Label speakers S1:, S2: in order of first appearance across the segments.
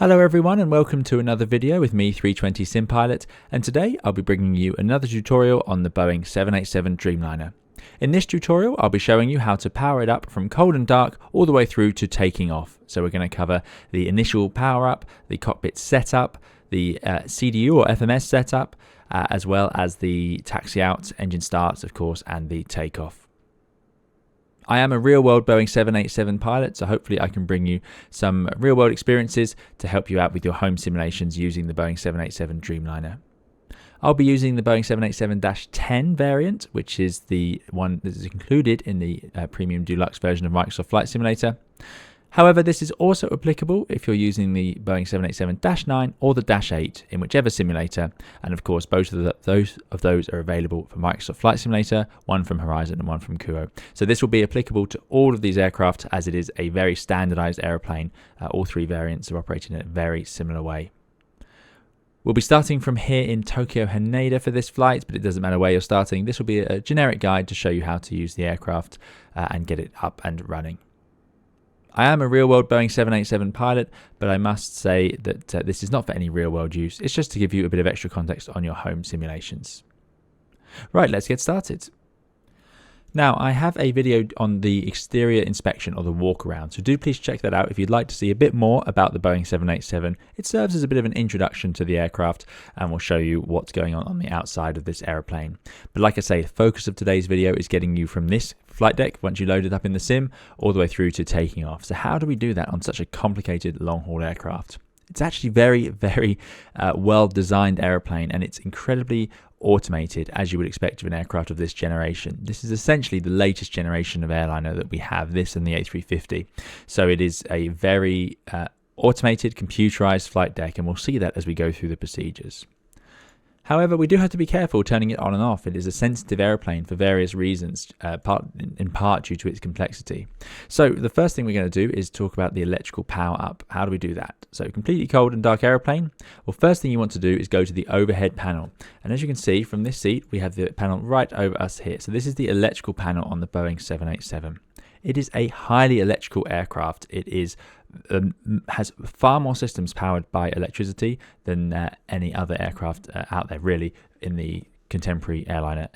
S1: Hello everyone and welcome to another video with me 320 SimPilot, and today I'll be bringing you another tutorial on the Boeing 787 Dreamliner. In this tutorial I'll be showing you how to power it up from cold and dark all the way through to taking off. So we're going to cover the initial power up, the cockpit setup, the CDU or FMS setup, as well as the taxi out, engine starts of course, and the takeoff. I am a real-world Boeing 787 pilot, so hopefully I can bring you some real-world experiences to help you out with your home simulations using the Boeing 787 Dreamliner. I'll be using the Boeing 787-10 variant, which is the one that is included in the Premium Deluxe version of Microsoft Flight Simulator. However, this is also applicable if you're using the Boeing 787-9 or the -8 in whichever simulator, and of course both of those are available for Microsoft Flight Simulator, one from Horizon and one from Kuo. So this will be applicable to all of these aircraft as it is a very standardized aeroplane. All three variants are operating in a very similar way. We'll be starting from here in Tokyo Haneda for this flight, but it doesn't matter where you're starting. This will be a generic guide to show you how to use the aircraft and get it up and running. I am a real-world Boeing 787 pilot, but I must say that this is not for any real-world use. It's just to give you a bit of extra context on your home simulations. Right, let's get started. Now, I have a video on the exterior inspection or the walk-around, so do please check that out if you'd like to see a bit more about the Boeing 787. It serves as a bit of an introduction to the aircraft and will show you what's going on the outside of this aeroplane. But like I say, the focus of today's video is getting you from this flight deck, once you load it up in the sim, all the way through to taking off. So how do we do that on such a complicated long-haul aircraft? It's actually very well-designed aeroplane, and it's incredibly automated, as you would expect of an aircraft of this generation. This is essentially the latest generation of airliner that we have, this and the A350. So it is a very automated, computerized flight deck, and we'll see that as we go through the procedures. However, we do have to be careful turning it on and off. It is a sensitive aeroplane for various reasons, in part due to its complexity. So the first thing we're going to do is talk about the electrical power up. How do we do that? So completely cold and dark aeroplane. Well, first thing you want to do is go to the overhead panel. And as you can see from this seat, we have the panel right over us here. So this is the electrical panel on the Boeing 787. It is a highly electrical aircraft. It is has far more systems powered by electricity than any other aircraft out there, really, in the contemporary airliner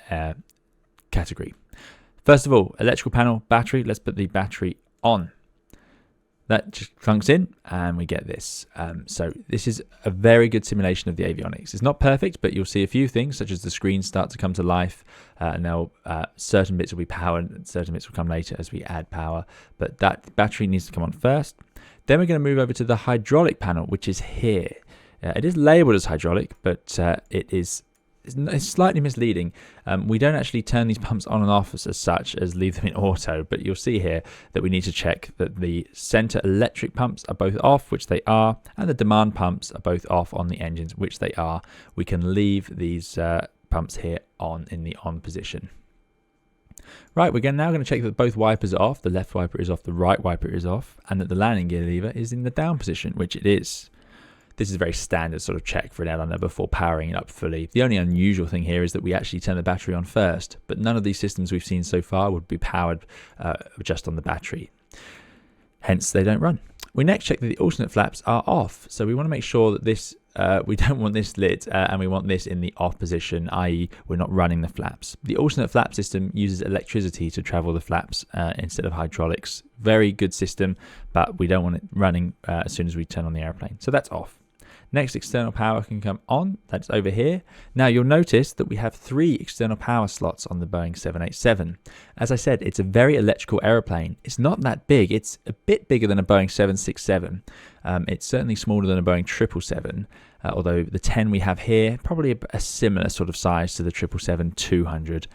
S1: category. First of all, electrical panel, battery. Let's put the battery on. That just clunks in and we get this. So this is a very good simulation of the avionics. It's not perfect, but you'll see a few things such as the screens start to come to life, and certain bits will be powered and certain bits will come later as we add power. But that battery needs to come on first. Then we're going to move over to the hydraulic panel, which is here. It is labeled as hydraulic, but it's slightly misleading. We don't actually turn these pumps on and off as such as leave them in auto, but you'll see here that we need to check that the center electric pumps are both off, which they are, and the demand pumps are both off on the engines, which they are. We can leave these pumps here on in the on position. Right, we're now going to check that both wipers are off, the left wiper is off, the right wiper is off, and that the landing gear lever is in the down position, which it is. This is a very standard sort of check for an airliner before powering it up fully. The only unusual thing here is that we actually turn the battery on first, but none of these systems we've seen so far would be powered just on the battery. Hence, they don't run. We next check that the alternate flaps are off, so we want to make sure that this we don't want this lit and we want this in the off position, i.e. we're not running the flaps. The alternate flap system uses electricity to travel the flaps instead of hydraulics. Very good system, but we don't want it running as soon as we turn on the airplane. So that's off. Next, external power can come on. That's over here. Now you'll notice that we have 3 external power slots on the Boeing 787. As I said, it's a very electrical aeroplane. It's not that big. It's a bit bigger than a Boeing 767. It's certainly smaller than a Boeing 777, although the 10 we have here, probably a similar sort of size to the 777-200.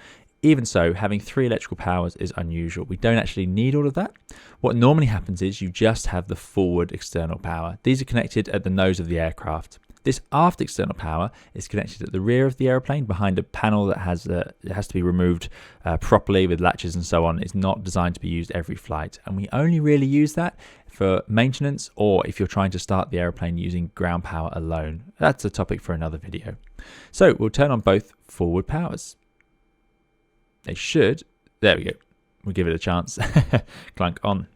S1: Even so, having 3 electrical powers is unusual. We don't actually need all of that. What normally happens is you just have the forward external power. These are connected at the nose of the aircraft. This aft external power is connected at the rear of the airplane behind a panel that has to be removed properly with latches and so on. It's not designed to be used every flight, and we only really use that for maintenance or if you're trying to start the airplane using ground power alone. That's a topic for another video. So we'll turn on both forward powers. They should. There we go. We'll give it a chance. Clunk on.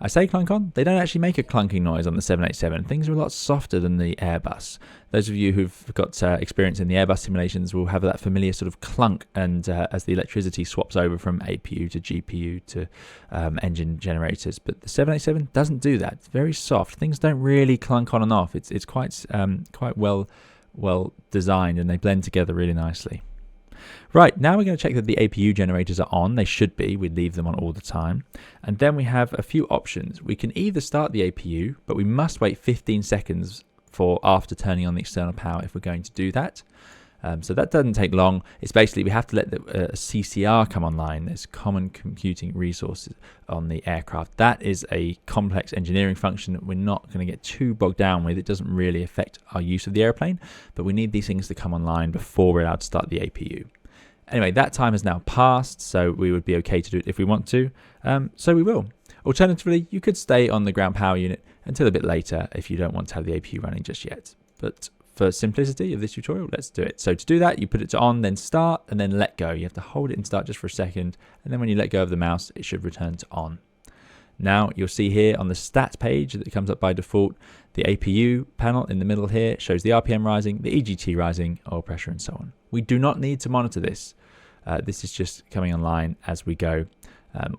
S1: I say clunk on, they don't actually make a clunking noise on the 787. Things are a lot softer than the Airbus. Those of you who've got experience in the Airbus simulations will have that familiar sort of clunk, and as the electricity swaps over from APU to GPU to engine generators. But the 787 doesn't do that. It's very soft. Things don't really clunk on and off. It's quite well designed, and they blend together really nicely. Right, now we're going to check that the APU generators are on. They should be. We leave them on all the time. And then we have a few options. We can either start the APU, but we must wait 15 seconds for after turning on the external power if we're going to do that. So that doesn't take long. It's basically we have to let the CCR come online. There's common computing resources on the aircraft. That is a complex engineering function that we're not going to get too bogged down with. It doesn't really affect our use of the airplane, but we need these things to come online before we're allowed to start the APU. Anyway, that time has now passed, so we would be okay to do it if we want to. So we will. Alternatively, you could stay on the ground power unit until a bit later if you don't want to have the APU running just yet. But for simplicity of this tutorial, let's do it. So to do that, you put it to on, then start, and then let go. You have to hold it and start just for a second, and then when you let go of the mouse, it should return to on. Now you'll see here on the stats page that comes up by default, the APU panel in the middle here shows the RPM rising, the EGT rising, oil pressure, and so on. We do not need to monitor this. This is just coming online as we go.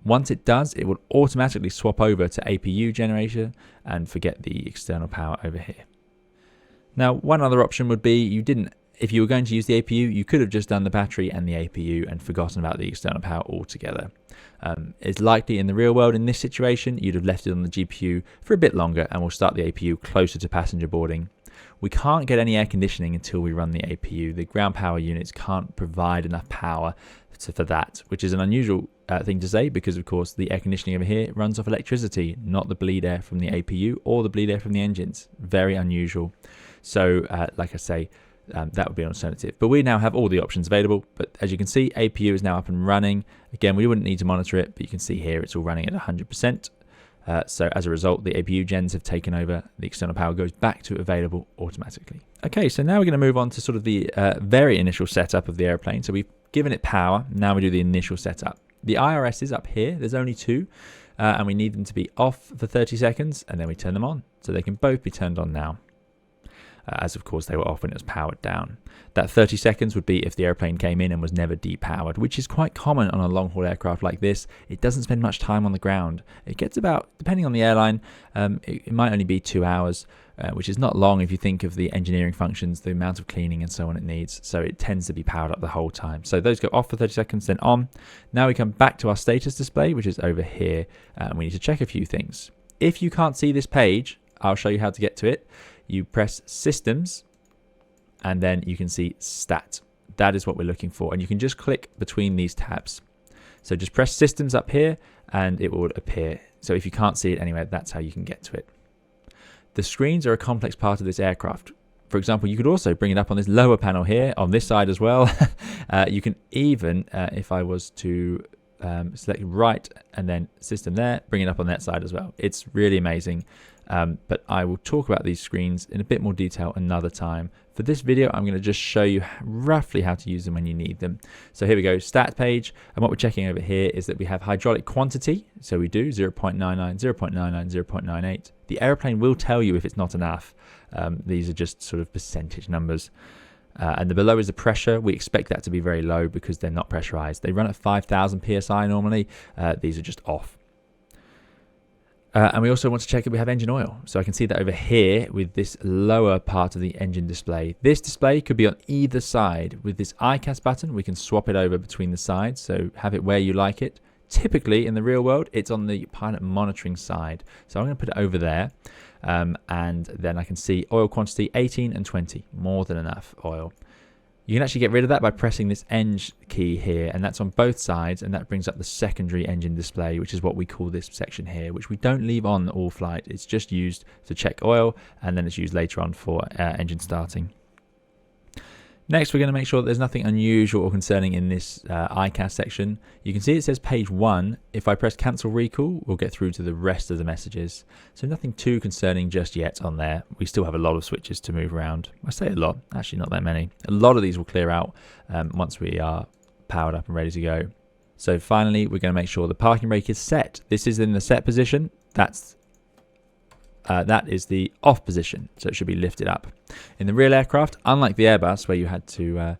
S1: Once it does, it will automatically swap over to APU generator and forget the external power over here. Now, one other option would be if you were going to use the APU, you could have just done the battery and the APU and forgotten about the external power altogether. It's likely in the real world in this situation, you'd have left it on the GPU for a bit longer and we'll start the APU closer to passenger boarding. We can't get any air conditioning until we run the APU. The ground power units can't provide enough power for that, which is an unusual thing to say because, of course, the air conditioning over here runs off electricity, not the bleed air from the APU or the bleed air from the engines. Very unusual. So, like I say, that would be an alternative. But we now have all the options available. But as you can see, APU is now up and running. Again, we wouldn't need to monitor it, but you can see here it's all running at 100%. So as a result, the APU gens have taken over. The external power goes back to available automatically. Okay, so now we're going to move on to sort of the very initial setup of the airplane. So we've given it power. Now we do the initial setup. The IRS is up here. There's only two, and we need them to be off for 30 seconds, and then we turn them on. So they can both be turned on now. As of course they were off when it was powered down. That 30 seconds would be if the airplane came in and was never depowered, which is quite common on a long-haul aircraft like this. It doesn't spend much time on the ground. It gets about, depending on the airline, it might only be 2 hours, which is not long if you think of the engineering functions, the amount of cleaning and so on it needs. So it tends to be powered up the whole time. So those go off for 30 seconds, then on. Now we come back to our status display, which is over here, and we need to check a few things. If you can't see this page, I'll show you how to get to it. You press Systems, and then you can see Stat. That is what we're looking for, and you can just click between these tabs. So just press Systems up here, and it will appear. So if you can't see it anywhere, that's how you can get to it. The screens are a complex part of this aircraft. For example, you could also bring it up on this lower panel here, on this side as well. You can even, if I was to select right and then System there, bring it up on that side as well. It's really amazing. But I will talk about these screens in a bit more detail another time. For this video, I'm going to just show you roughly how to use them when you need them. So here we go, stat page. And what we're checking over here is that we have hydraulic quantity. So we do 0.99, 0.99, 0.98. The airplane will tell you if it's not enough. These are just sort of percentage numbers. And the below is the pressure. We expect that to be very low because they're not pressurized. They run at 5,000 PSI normally. These are just off. And we also want to check that we have engine oil. So I can see that over here with this lower part of the engine display. This display could be on either side. With this ICAS button, we can swap it over between the sides. So have it where you like it. Typically, in the real world, it's on the pilot monitoring side. So I'm going to put it over there. And then I can see oil quantity 18 and 20. More than enough oil. You can actually get rid of that by pressing this eng key here, and that's on both sides, and that brings up the secondary engine display, which is what we call this section here, which we don't leave on all flight. It's just used to check oil, and then it's used later on for engine starting. Next, we're going to make sure that there's nothing unusual or concerning in this ICAS section. You can see it says page 1. If I press cancel recall, we'll get through to the rest of the messages. So nothing too concerning just yet on there. We still have a lot of switches to move around. I say a lot, actually not that many. A lot of these will clear out once we are powered up and ready to go. So finally, we're going to make sure the parking brake is set. This is in the set position. that is the off position, so it should be lifted up. In the real aircraft, unlike the Airbus, where you had to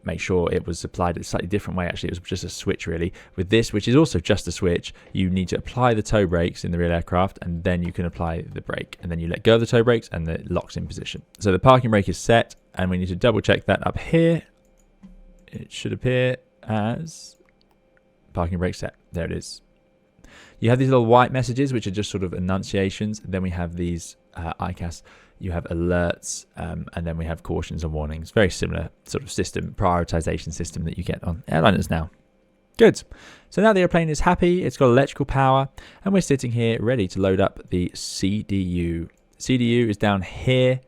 S1: make sure it was applied a slightly different way, actually it was just a switch really. With this, which is also just a switch, you need to apply the toe brakes in the real aircraft, and then you can apply the brake, and then you let go of the toe brakes and it locks in position. So the parking brake is set, and we need to double check that up here. It should appear as parking brake set. There it is. You have these little white messages, which are just sort of enunciations. Then we have these ICAS. You have alerts, and then we have cautions and warnings. Very similar sort of system, prioritization system that you get on airliners now. Good. So now the airplane is happy. It's got electrical power, and we're sitting here ready to load up the CDU. CDU is down here.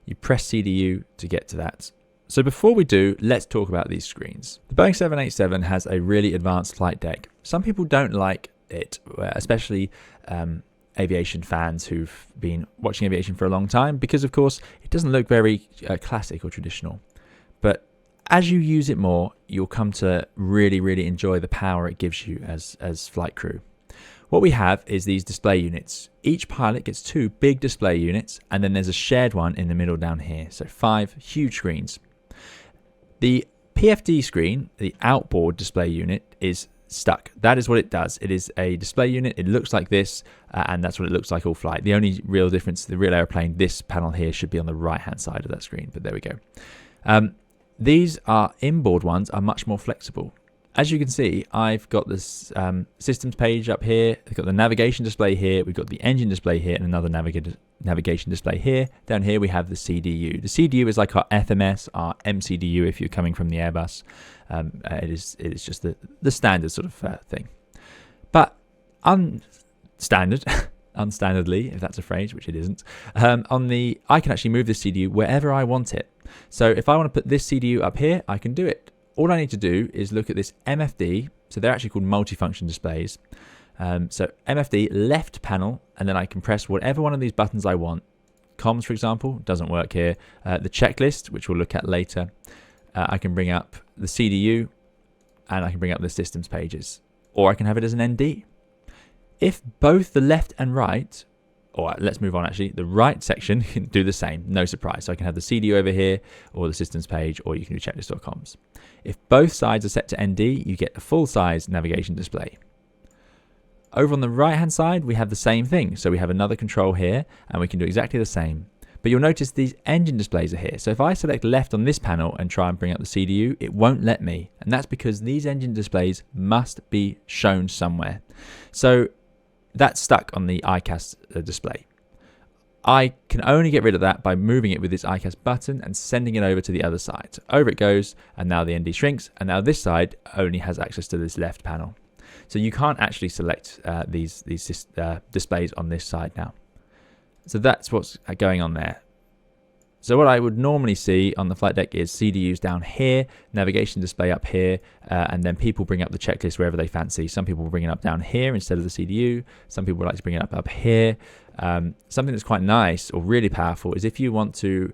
S1: You press CDU to get to that. So before we do, let's talk about these screens. The Boeing 787 has a really advanced flight deck. Some people don't like it, especially aviation fans who've been watching aviation for a long time, because of course it doesn't look very classic or traditional. But as you use it more, you'll come to really enjoy the power it gives you as flight crew. What we have is these display units. Each pilot gets 2 big display units, and then there's a shared one in the middle down here. So 5 huge screens. The PFD screen, the outboard display unit, is stuck. That is what it does. It is a display unit. It looks like this, and that's what it looks like all flight. The only real difference, the real airplane, this panel here should be on the right hand side of that screen, but there we go. These are inboard ones are much more flexible. As you can see, I've got this systems page up here. I've got the navigation display here. We've got the engine display here and another navigation display here. Down here we have the CDU. The CDU is like our FMS, our MCDU if you're coming from the Airbus. It is just the standard sort of thing. But unstandardly, if that's a phrase, which it isn't, I can actually move this CDU wherever I want it. So if I want to put this CDU up here, I can do it. All I need to do is look at this MFD. So they're actually called multifunction displays. So MFD left panel, and then I can press whatever one of these buttons I want. Comms, for example, doesn't work here. The checklist, which we'll look at later. I can bring up the CDU, and I can bring up the systems pages. Or I can have it as an ND. If both the left and right, or let's move on actually, the right section can do the same, no surprise. So I can have the CDU over here, or the systems page, or you can do checklist.coms. If both sides are set to ND, you get a full-size navigation display. Over on the right-hand side, we have the same thing. So we have another control here, and we can do exactly the same. But you'll notice these engine displays are here. So if I select left on this panel and try and bring up the CDU, it won't let me. And that's because these engine displays must be shown somewhere. So that's stuck on the ICAS display. I can only get rid of that by moving it with this ICAS button and sending it over to the other side. So over it goes, and now the ND shrinks, and now this side only has access to this left panel. So you can't actually select these displays on this side now. So that's what's going on there. So what I would normally see on the flight deck is CDUs down here, navigation display up here, and then people bring up the checklist wherever they fancy. Some people will bring it up down here instead of the CDU. Some people would like to bring it up here. Something that's quite nice or really powerful is if you want to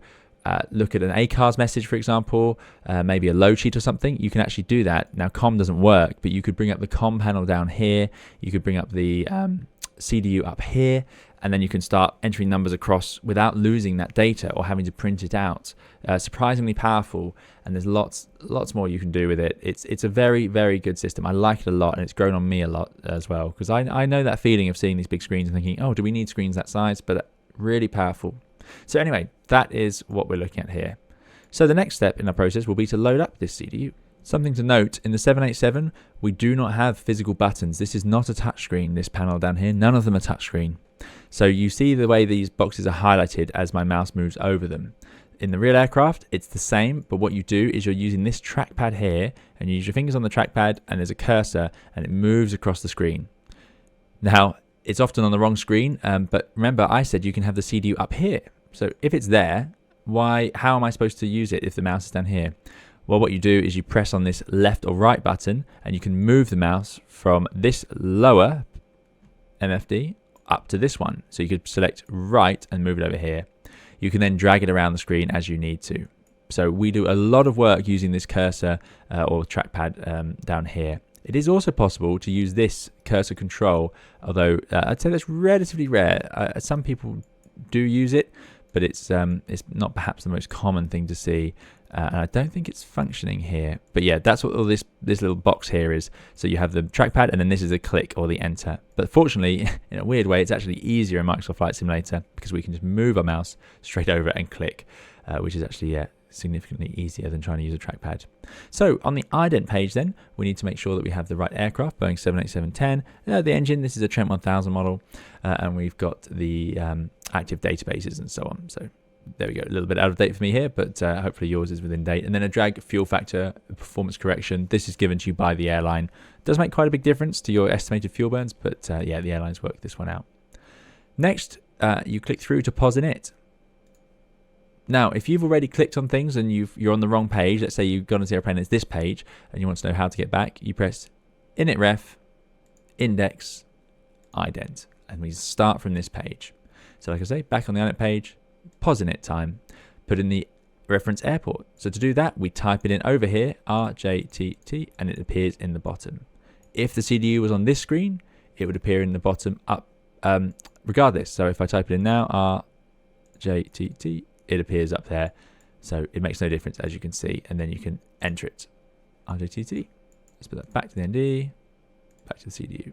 S1: look at an ACARS message, for example, maybe a load sheet or something, you can actually do that. Now, COM doesn't work, but you could bring up the COM panel down here. You could bring up the CDU up here, and then you can start entering numbers across without losing that data or having to print it out. Surprisingly powerful, and there's lots more you can do with it. It's a very very good system. I like it a lot, and it's grown on me a lot as well, because I know that feeling of seeing these big screens and thinking, oh, do we need screens that size? But really powerful. So anyway, that is what we're looking at here. So the next step in our process will be to load up this CDU. Something to note, in the 787, we do not have physical buttons. This is not a touchscreen, this panel down here. None of them are touchscreen. So you see the way these boxes are highlighted as my mouse moves over them. In the real aircraft, it's the same, but what you do is you're using this trackpad here, and you use your fingers on the trackpad, and there's a cursor, and it moves across the screen. Now, it's often on the wrong screen, but remember I said you can have the CDU up here. So if it's there, how am I supposed to use it if the mouse is down here? Well, what you do is you press on this left or right button, and you can move the mouse from this lower MFD up to this one. So you could select right and move it over here. You can then drag it around the screen as you need to. So we do a lot of work using this cursor or trackpad down here. It is also possible to use this cursor control, although I'd say that's relatively rare. Some people do use it, but it's not perhaps the most common thing to see. And I don't think it's functioning here. But yeah, that's what all this little box here is. So you have the trackpad, and then this is a click or the enter. But fortunately, in a weird way, it's actually easier in Microsoft Flight Simulator because we can just move our mouse straight over and click, which is actually significantly easier than trying to use a trackpad. So on the ident page then, we need to make sure that we have the right aircraft, Boeing 787-10. The engine, this is a Trent 1000 model, and we've got the active databases and so on. So there we go, a little bit out of date for me here, but hopefully yours is within date. And then a drag fuel factor performance correction. This is given to you by the airline. It does make quite a big difference to your estimated fuel burns, but yeah, the airlines work this one out. Next, you click through to pause init. Now, if you've already clicked on things and you're on the wrong page, let's say you've gone into the airplane, it's this page, and you want to know how to get back, you press initref, index, ident, and we start from this page. So like I say, back on the ident page, pause init time, put in the reference airport. So to do that, we type it in over here, RJTT, and it appears in the bottom. If the CDU was on this screen, it would appear in the bottom up, regardless. So if I type it in now, RJTT, it appears up there, so it makes no difference, as you can see, and then you can enter it. RJTT, let's put that back to the ND, back to the CDU,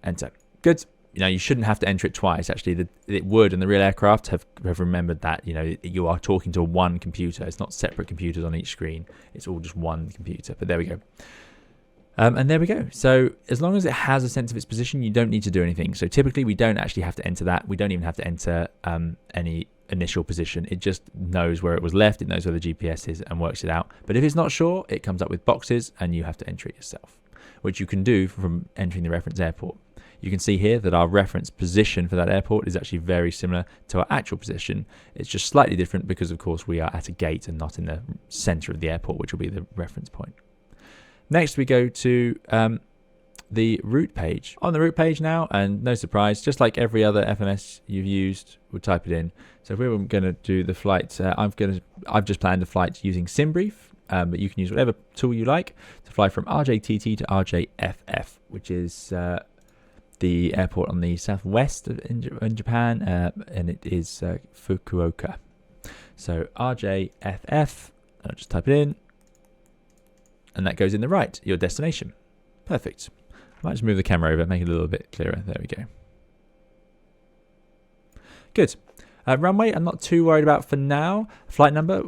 S1: enter. Good. You shouldn't have to enter it twice. Actually, it would, and the real aircraft have remembered that. You are talking to one computer. It's not separate computers on each screen. It's all just one computer. But there we go. And there we go. So as long as it has a sense of its position, you don't need to do anything. So typically, we don't actually have to enter that. We don't even have to enter any initial position. It just knows where it was left. It knows where the GPS is and works it out. But if it's not sure, it comes up with boxes, and you have to enter it yourself, which you can do from entering the reference airport. You can see here that our reference position for that airport is actually very similar to our actual position. It's just slightly different because, of course, we are at a gate and not in the center of the airport, which will be the reference point. Next, we go to the route page. On the route page now, and no surprise, just like every other FMS you've used, we'll type it in. So if we were going to do the flight, I've just planned a flight using SimBrief, but you can use whatever tool you like to fly from RJTT to RJFF, which is the airport on the southwest in Japan, and it is Fukuoka. So RJFF, I'll just type it in, and that goes in the right, your destination. Perfect. I might just move the camera over, make it a little bit clearer. There we go. Good. Runway, I'm not too worried about for now. Flight number,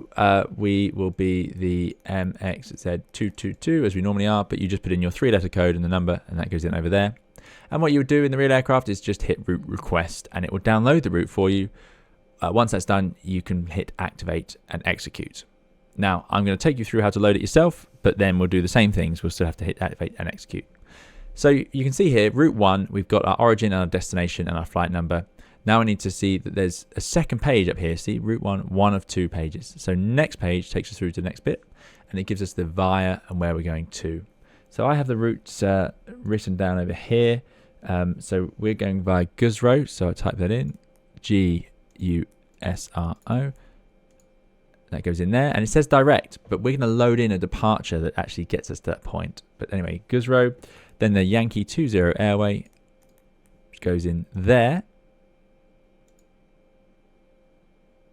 S1: we will be the MXZ222 as we normally are, but you just put in your 3-letter code and the number, and that goes in over there. And what you would do in the real aircraft is just hit route request, and it will download the route for you. Once that's done, you can hit activate and execute. Now, I'm going to take you through how to load it yourself, but then we'll do the same things. We'll still have to hit activate and execute. So you can see here, route 1, we've got our origin and our destination and our flight number. Now I need to see that there's a second page up here. See, route 1 of 2 pages. So next page takes us through to the next bit, and it gives us the via and where we're going to. So I have the routes written down over here. So we're going via Gusro, so I type that in, Gusro. That goes in there, and it says direct, but we're going to load in a departure that actually gets us to that point. But anyway, Gusro, then the Yankee 20 Airway, which goes in there.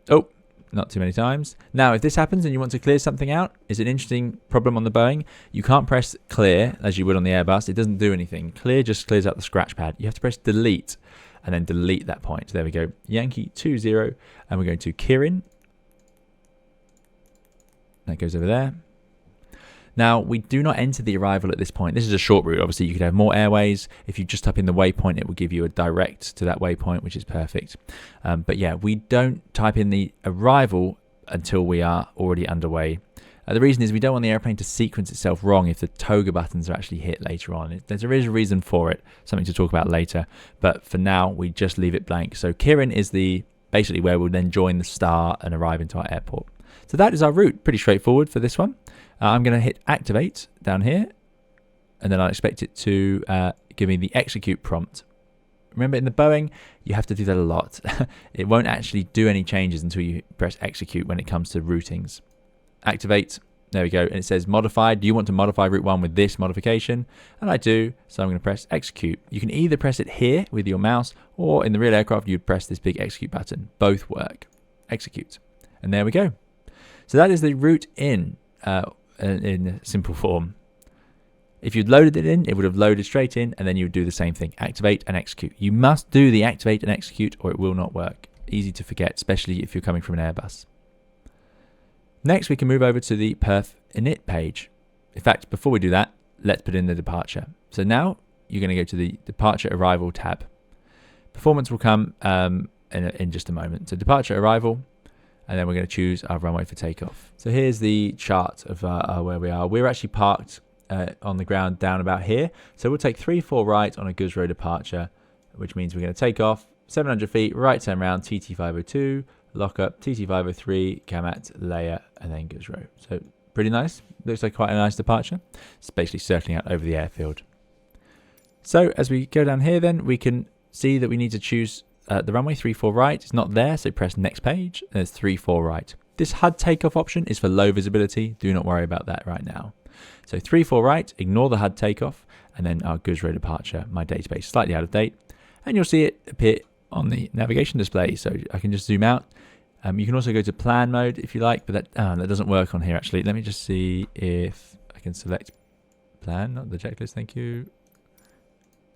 S1: Oh, not too many times. Now, if this happens and you want to clear something out, it's an interesting problem on the Boeing. You can't press clear as you would on the Airbus. It doesn't do anything. Clear just clears out the scratch pad. You have to press delete and then delete that point. So there we go. Yankee 20, and we're going to Kirin. That goes over there. Now, we do not enter the arrival at this point. This is a short route. Obviously, you could have more airways. If you just type in the waypoint, it will give you a direct to that waypoint, which is perfect. But yeah, we don't type in the arrival until we are already underway. The reason is we don't want the airplane to sequence itself wrong if the toga buttons are actually hit later on. There is a reason for it, something to talk about later. But for now, we just leave it blank. So Kirin is basically where we'll then join the star and arrive into our airport. So that is our route. Pretty straightforward for this one. I'm going to hit activate down here, and then I expect it to give me the execute prompt. Remember, in the Boeing, you have to do that a lot. It won't actually do any changes until you press execute when it comes to routings. Activate, There we go. And it says modified. Do you want to modify route 1 with this modification? And I do. So I'm going to press execute. You can either press it here with your mouse, or in the real aircraft, you'd press this big execute button. Both work. Execute. And there we go. So that is the route in simple form. If you'd loaded it in, it would have loaded straight in, and then you would do the same thing. Activate and execute. You must do the activate and execute, or it will not work. Easy to forget, especially if you're coming from an Airbus. Next, we can move over to the perf init page. In fact, before we do that, let's put in the departure. So now you're going to go to the departure arrival tab. Performance will come in just a moment. So departure arrival, and then we're going to choose our runway for takeoff. So here's the chart of where we are. We're actually parked on the ground down about here. So we'll take 3-4 right on a Guzro departure, which means we're going to take off 700 feet, right turn round, TT502, lock up, TT503, Kamat, layer, and then Guzro. So pretty nice. Looks like quite a nice departure. It's basically circling out over the airfield. So as we go down here, then we can see that we need to choose the runway 3-4 right. It's not there, so press next page, and it's 3-4 right. This HUD takeoff option is for low visibility. Do not worry about that right now. So 3-4 right, ignore the HUD takeoff, and then our Guzro departure. My database slightly out of date, and you'll see it appear on the navigation display. So I can just zoom out. You can also go to plan mode if you like, but that doesn't work on here actually. Let me just see if I can select plan, not the checklist. Thank you.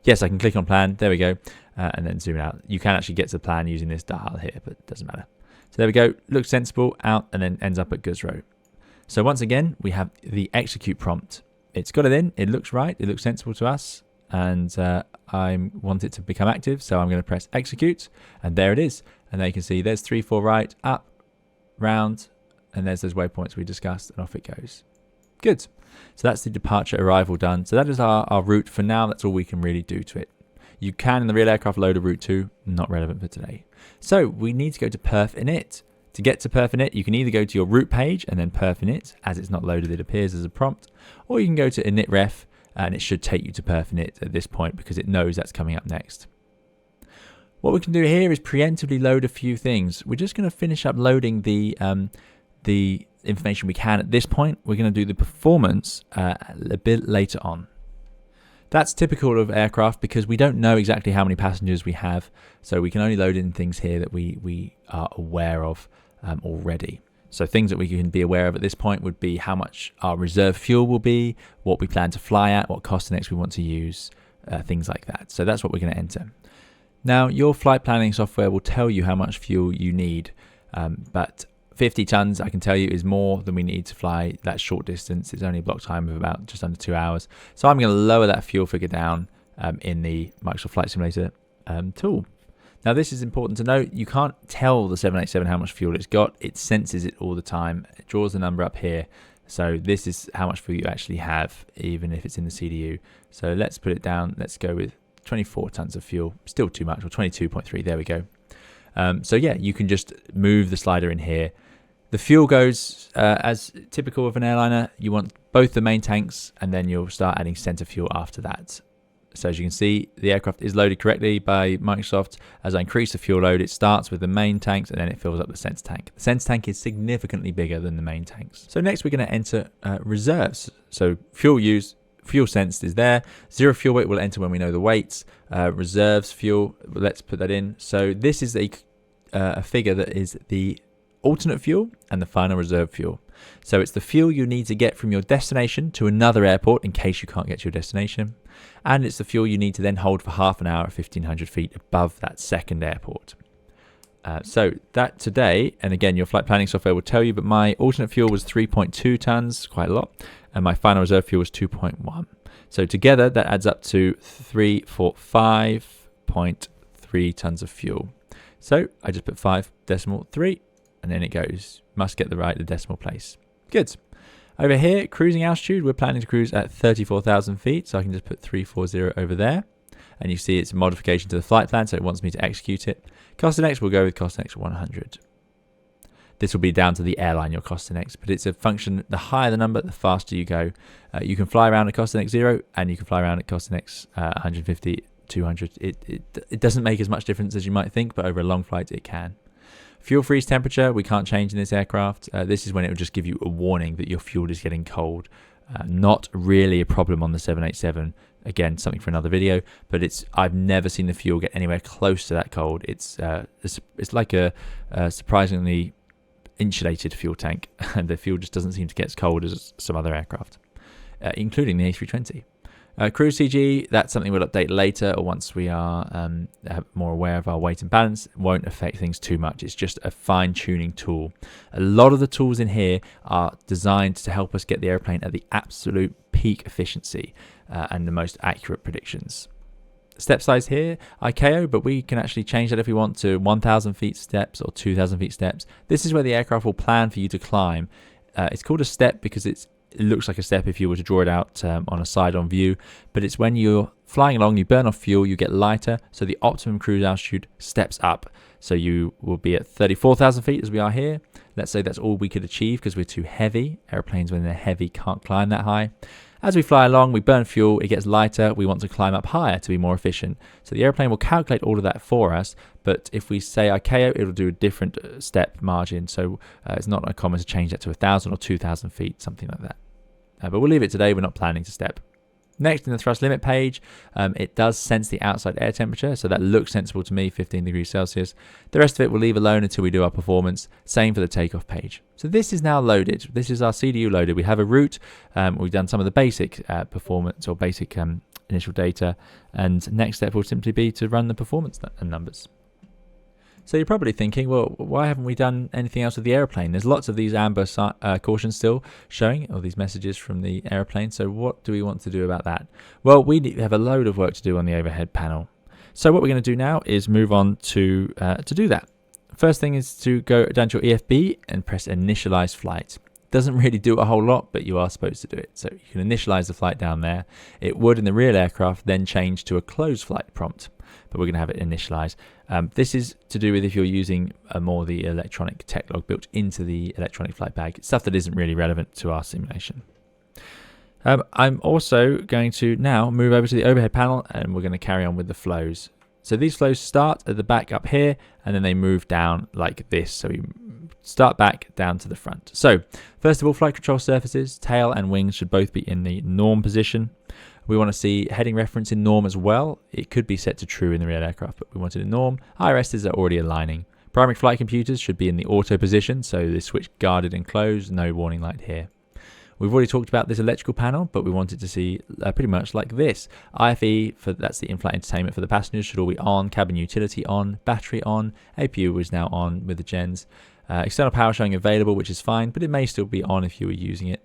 S1: Yes, I can click on plan. There we go, and then zoom out. You can actually get to the plan using this dial here, but it doesn't matter. So there we go. Looks sensible, out, and then ends up at Guzro. So once again, we have the execute prompt. It's got it in, it looks right, it looks sensible to us, and I want it to become active, so I'm going to press execute, and there it is. And there you can see there's 3-4 right, up, round, and there's those waypoints we discussed, and off it goes. Good. So that's the departure arrival done. So that is our route for now. That's all we can really do to it. You can, in the real aircraft, load a route 2, not relevant for today. So we need to go to perf init. To get to perf init, you can either go to your route page and then perf init. As it's not loaded, it appears as a prompt. Or you can go to initref, and it should take you to perf init at this point because it knows that's coming up next. What we can do here is preemptively load a few things. We're just going to finish up loading the information we can at this point. We're going to do the performance a bit later on. That's typical of aircraft because we don't know exactly how many passengers we have, so we can only load in things here that we are aware of already. So things that we can be aware of at this point would be how much our reserve fuel will be, what we plan to fly at, what cost and X we want to use, things like that. So that's what we're going to enter. Now, your flight planning software will tell you how much fuel you need, but 50 tons, I can tell you, is more than we need to fly that short distance. It's only a block time of about just under 2 hours. So I'm going to lower that fuel figure down in the Microsoft Flight Simulator tool. Now, this is important to note. You can't tell the 787 how much fuel it's got. It senses it all the time. It draws the number up here. So this is how much fuel you actually have, even if it's in the CDU. So let's put it down. Let's go with 24 tons of fuel. Still too much, or 22.3. There we go. So yeah, you can just move the slider in here. The fuel goes as typical of an airliner. You want both the main tanks, and then you'll start adding center fuel after that. So as you can see, the aircraft is loaded correctly by Microsoft. As I increase the fuel load, it starts with the main tanks, and then it fills up the center tank. The center tank is significantly bigger than the main tanks. So next we're going to enter reserves. So fuel used, fuel sensed is there. Zero fuel weight will enter when we know the weights. Reserves fuel, let's put that in. So this is a figure that is the alternate fuel and the final reserve fuel. So it's the fuel you need to get from your destination to another airport in case you can't get to your destination. And it's the fuel you need to then hold for half an hour at 1,500 feet above that second airport. So that today, and again, your flight planning software will tell you, but my alternate fuel was 3.2 tons, quite a lot, and my final reserve fuel was 2.1. So together, that adds up to 5.3 tons of fuel. So I just put 5.3, and then it goes. Must get the decimal place. Good. Over here, cruising altitude, we're planning to cruise at 34,000 feet, so I can just put 340 over there. And you see it's a modification to the flight plan, so it wants me to execute it. Cost and X, we'll go with cost and X 100. This will be down to the airline, your cost and X, but it's a function, the higher the number, the faster you go. You can fly around at cost and X 0, and you can fly around at cost and X 150, 200. It doesn't make as much difference as you might think, but over a long flight it can. Fuel freeze temperature, we can't change in this aircraft. This is when it will just give you a warning that your fuel is getting cold. Not really a problem on the 787. Again, something for another video, but I've never seen the fuel get anywhere close to that cold. It's like a surprisingly insulated fuel tank, and the fuel just doesn't seem to get as cold as some other aircraft, including the A320. Cruise CG, that's something we'll update later, or once we are more aware of our weight and balance. It won't affect things too much. It's just a fine-tuning tool. A lot of the tools in here are designed to help us get the airplane at the absolute peak efficiency and the most accurate predictions. Step size here, ICAO, but we can actually change that if we want to 1,000 feet steps or 2,000 feet steps. This is where the aircraft will plan for you to climb. It's called a step because it looks like a step if you were to draw it out on a side-on view, but it's when you're flying along, you burn off fuel, you get lighter, so the optimum cruise altitude steps up. So you will be at 34,000 feet as we are here. Let's say that's all we could achieve because we're too heavy. Airplanes, when they're heavy, can't climb that high. As we fly along, we burn fuel, it gets lighter, we want to climb up higher to be more efficient. So the airplane will calculate all of that for us, but if we say ICAO, it'll do a different step margin. So it's not uncommon to change that to 1,000 or 2,000 feet, something like that. But we'll leave it today, we're not planning to step. Next, in the thrust limit page, it does sense the outside air temperature, so that looks sensible to me, 15 degrees Celsius. The rest of it we'll leave alone until we do our performance. Same for the takeoff page. So this is now loaded. This is our CDU loaded. We have a route. We've done some of the basic performance or basic initial data, and next step will simply be to run the performance numbers. So you're probably thinking, well, why haven't we done anything else with the airplane? There's lots of these amber cautions still showing, all these messages from the airplane. So what do we want to do about that? Well, we have a load of work to do on the overhead panel. So what we're going to do now is move on to do that. First thing is to go down to your EFB and press initialize flight. Doesn't really do a whole lot, but you are supposed to do it. So you can initialize the flight down there. It would in the real aircraft then change to a closed flight prompt, but we're going to have it initialize. This is to do with if you're using more the electronic tech log built into the electronic flight bag, stuff that isn't really relevant to our simulation. I'm also going to now move over to the overhead panel, and we're going to carry on with the flows. So these flows start at the back up here, and then they move down like this. So we start back down to the front. So first of all, flight control surfaces, tail and wings should both be in the norm position. We want to see heading reference in norm as well. It could be set to true in the real aircraft, but we want it in norm. IRSs are already aligning. Primary flight computers should be in the auto position, so the switch guarded and closed, no warning light here. We've already talked about this electrical panel, but we want it to see pretty much like this. IFE, that's the in-flight entertainment for the passengers, should all be on. Cabin utility on. Battery on. APU is now on with the gens. External power showing available, which is fine, but it may still be on if you were using it.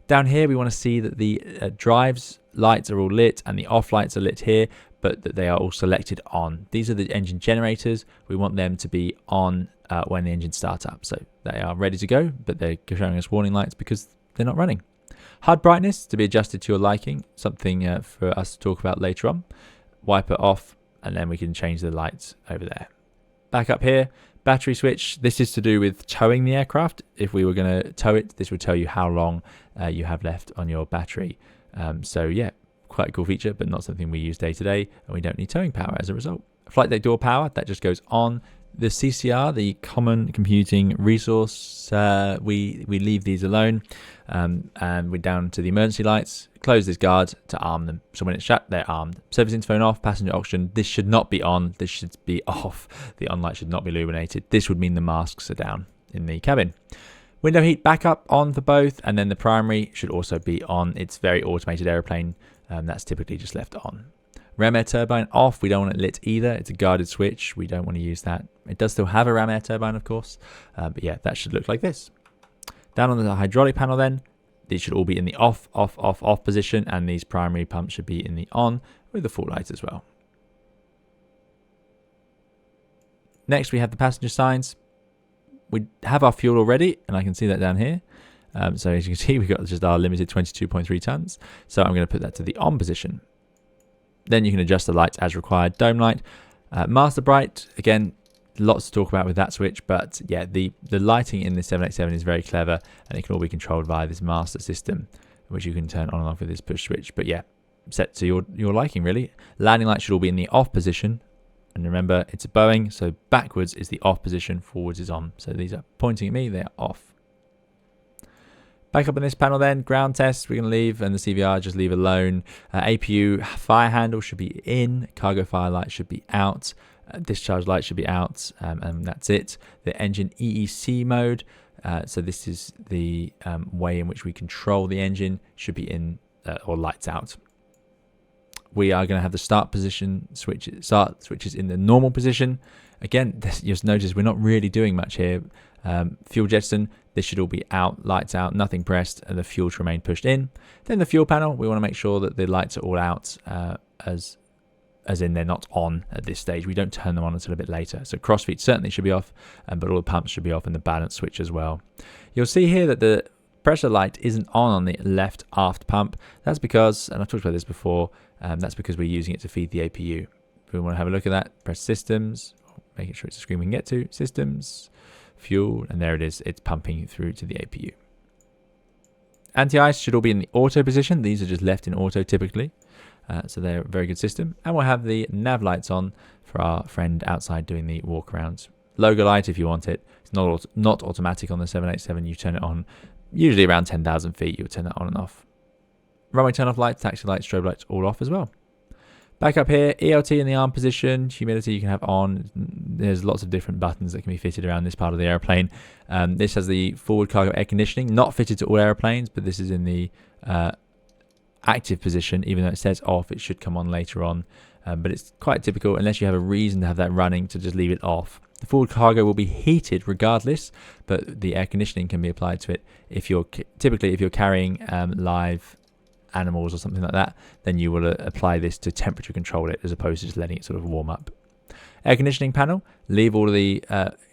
S1: Down here, we want to see that the drives lights are all lit and the off lights are lit here, but that they are all selected on. These are the engine generators. We want them to be on when the engines start up. So they are ready to go, but they're showing us warning lights because they're not running. HUD brightness to be adjusted to your liking, something for us to talk about later on. Wiper off, and then we can change the lights over there. Back up here, battery switch. This is to do with towing the aircraft. If we were going to tow it, this would tell you how long you have left on your battery. So yeah, quite a cool feature, but not something we use day to day, and we don't need towing power as a result. Flight deck door power, that just goes on. The CCR, the Common Computing Resource, we leave these alone, and we're down to the emergency lights. Close this guard to arm them. So when it's shut, they're armed. Service interphone off, passenger oxygen. This should not be on. This should be off. The on light should not be illuminated. This would mean the masks are down in the cabin. Window heat backup on for both, and then the primary should also be on. It's very automated airplane. That's typically just left on. Ram air turbine off. We don't want it lit either. It's a guarded switch. We don't want to use that. It does still have a ram air turbine, of course. But yeah, that should look like this. Down on the hydraulic panel then, these should all be in the off position, and these primary pumps should be in the on with the full light as well. Next, we have the passenger signs. We have our fuel already, and I can see that down here. So as you can see, we've got just our limited 22.3 tons. So I'm going to put that to the on position. Then you can adjust the lights as required. Dome light, master bright. Again, lots to talk about with that switch, but yeah, the lighting in the 787 is very clever, and it can all be controlled via this master system, which you can turn on and off with this push switch. But yeah, set to your liking really. Landing lights should all be in the off position. And remember, it's a Boeing, so backwards is the off position, forwards is on. So these are pointing at me, they are off. Back up on this panel then, ground test we're going to leave, and the CVR just leave alone. APU fire handle should be in, cargo fire light should be out, discharge light should be out, and that's it. The engine EEC mode, so this is the way in which we control the engine, should be in or lights out. We are going to have the start switches in the normal position. Again, just notice we're not really doing much here. Fuel jettison, this should all be out, lights out, nothing pressed, and the fuel to remain pushed in. Then the fuel panel, we want to make sure that the lights are all out, as in they're not on at this stage. We don't turn them on until a bit later. So crossfeed certainly should be off, but all the pumps should be off, and the balance switch as well. You'll see here that the pressure light isn't on the left aft pump. That's because, and I've talked about this before, that's because we're using it to feed the APU. If we want to have a look at that, press systems, making sure it's a screen we can get to, systems, fuel, and there it is. It's pumping through to the APU. Anti-ice should all be in the auto position. These are just left in auto typically. So they're a very good system. And we'll have the nav lights on for our friend outside doing the walk arounds. Logo light if you want it. It's not automatic on the 787. You turn it on usually around 10,000 feet. You'll turn that on and off. Runway turn off lights, taxi lights, strobe lights all off as well. Back up here, ELT in the arm position, humidity you can have on. There's lots of different buttons that can be fitted around this part of the airplane. This has the forward cargo air conditioning, not fitted to all airplanes, but this is in the active position. Even though it says off, it should come on later on. But it's quite typical, unless you have a reason to have that running, to just leave it off. The forward cargo will be heated regardless, but the air conditioning can be applied to it. If you're carrying live animals or something like that, then you will apply this to temperature control it, as opposed to just letting it sort of warm up. Air conditioning panel, leave all of the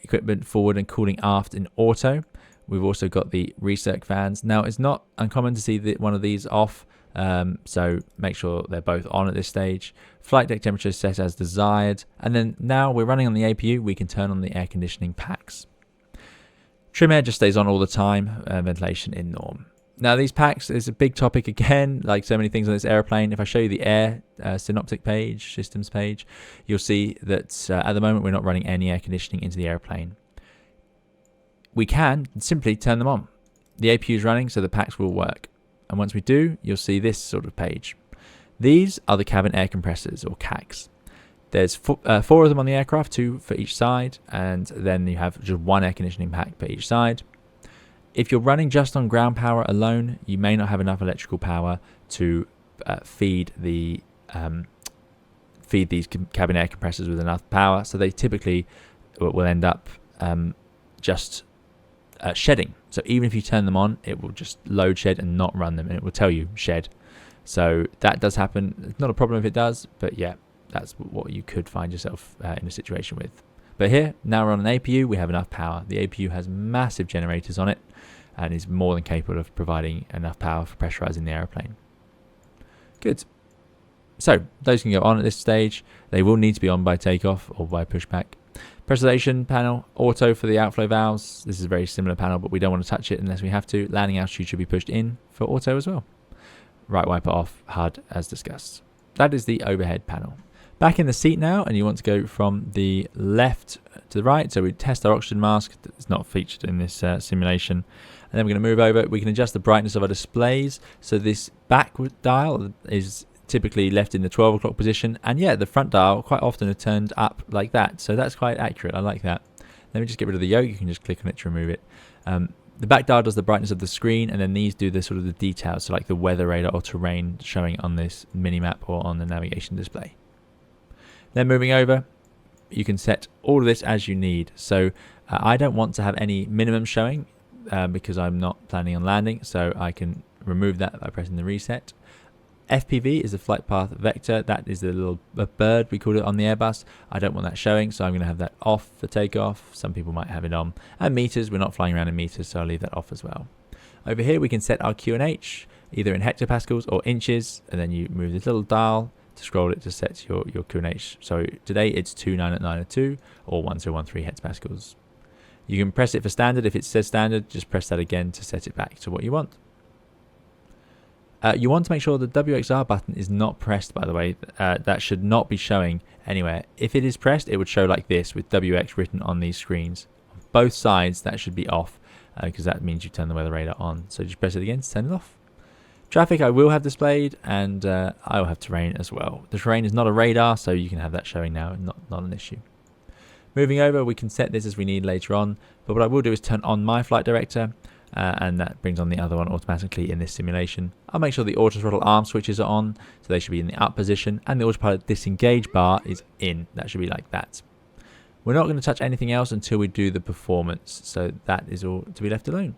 S1: equipment forward and cooling aft in auto. We've also got the recirc fans. Now it's not uncommon to see one of these off, so make sure they're both on at this stage. Flight deck temperature set as desired, and then now we're running on the APU, we can turn on the air conditioning packs. Trim air just stays on all the time, ventilation in norm. Now these packs is a big topic again, like so many things on this airplane. If I show you the air synoptic page, systems page, you'll see that at the moment we're not running any air conditioning into the airplane. We can simply turn them on. The APU is running, so the packs will work. And once we do, you'll see this sort of page. These are the cabin air compressors, or CACs. There's four of them on the aircraft, 2 for each side, and then you have just one air conditioning pack per each side. If you're running just on ground power alone, you may not have enough electrical power to feed these cabin air compressors with enough power, so they typically will end up just shedding. So even if you turn them on, it will just load shed and not run them, and it will tell you shed. So that does happen. It's not a problem if it does, but yeah, that's what you could find yourself in a situation with. But here, now we're on an APU, we have enough power. The APU has massive generators on it and is more than capable of providing enough power for pressurizing the airplane. Good. So those can go on at this stage. They will need to be on by takeoff or by pushback. Pressurization panel, auto for the outflow valves. This is a very similar panel, but we don't want to touch it unless we have to. Landing altitude should be pushed in for auto as well. Right wiper off, HUD as discussed. That is the overhead panel. Back in the seat now, and you want to go from the left to the right. So we test our oxygen mask. It's not featured in this simulation. And then we're going to move over. We can adjust the brightness of our displays. So this backward dial is typically left in the 12 o'clock position. And yeah, the front dial quite often are turned up like that. So that's quite accurate. I like that. Let me just get rid of the yoke. You can just click on it to remove it. The back dial does the brightness of the screen, and then these do the sort of the details. So like the weather radar or terrain showing on this mini map or on the navigation display. Then moving over, you can set all of this as you need. So I don't want to have any minimum showing because I'm not planning on landing. So I can remove that by pressing the reset. FPV is the flight path vector. That is the little bird, we call it on the Airbus. I don't want that showing, so I'm going to have that off for takeoff. Some people might have it on. And meters, we're not flying around in meters, so I'll leave that off as well. Over here, we can set our QNH, either in hectopascals or inches, and then you move this little dial to scroll it to set your QNH. So today it's 29802 or 1013 hectopascals. You can press it for standard. If it says standard, just press that again to set it back to what you want. You want to make sure the WXR button is not pressed, by the way. That should not be showing anywhere. If it is pressed, it would show like this with WX written on these screens. On both sides, that should be off because that means you turn the weather radar on. So just press it again to turn it off. Traffic I will have displayed, and I will have terrain as well. The terrain is not a radar, so you can have that showing now, not an issue. Moving over, we can set this as we need later on, but what I will do is turn on my flight director, and that brings on the other one automatically in this simulation. I'll make sure the auto throttle arm switches are on, so they should be in the up position, and the autopilot disengage bar is in. That should be like that. We're not going to touch anything else until we do the performance, so that is all to be left alone.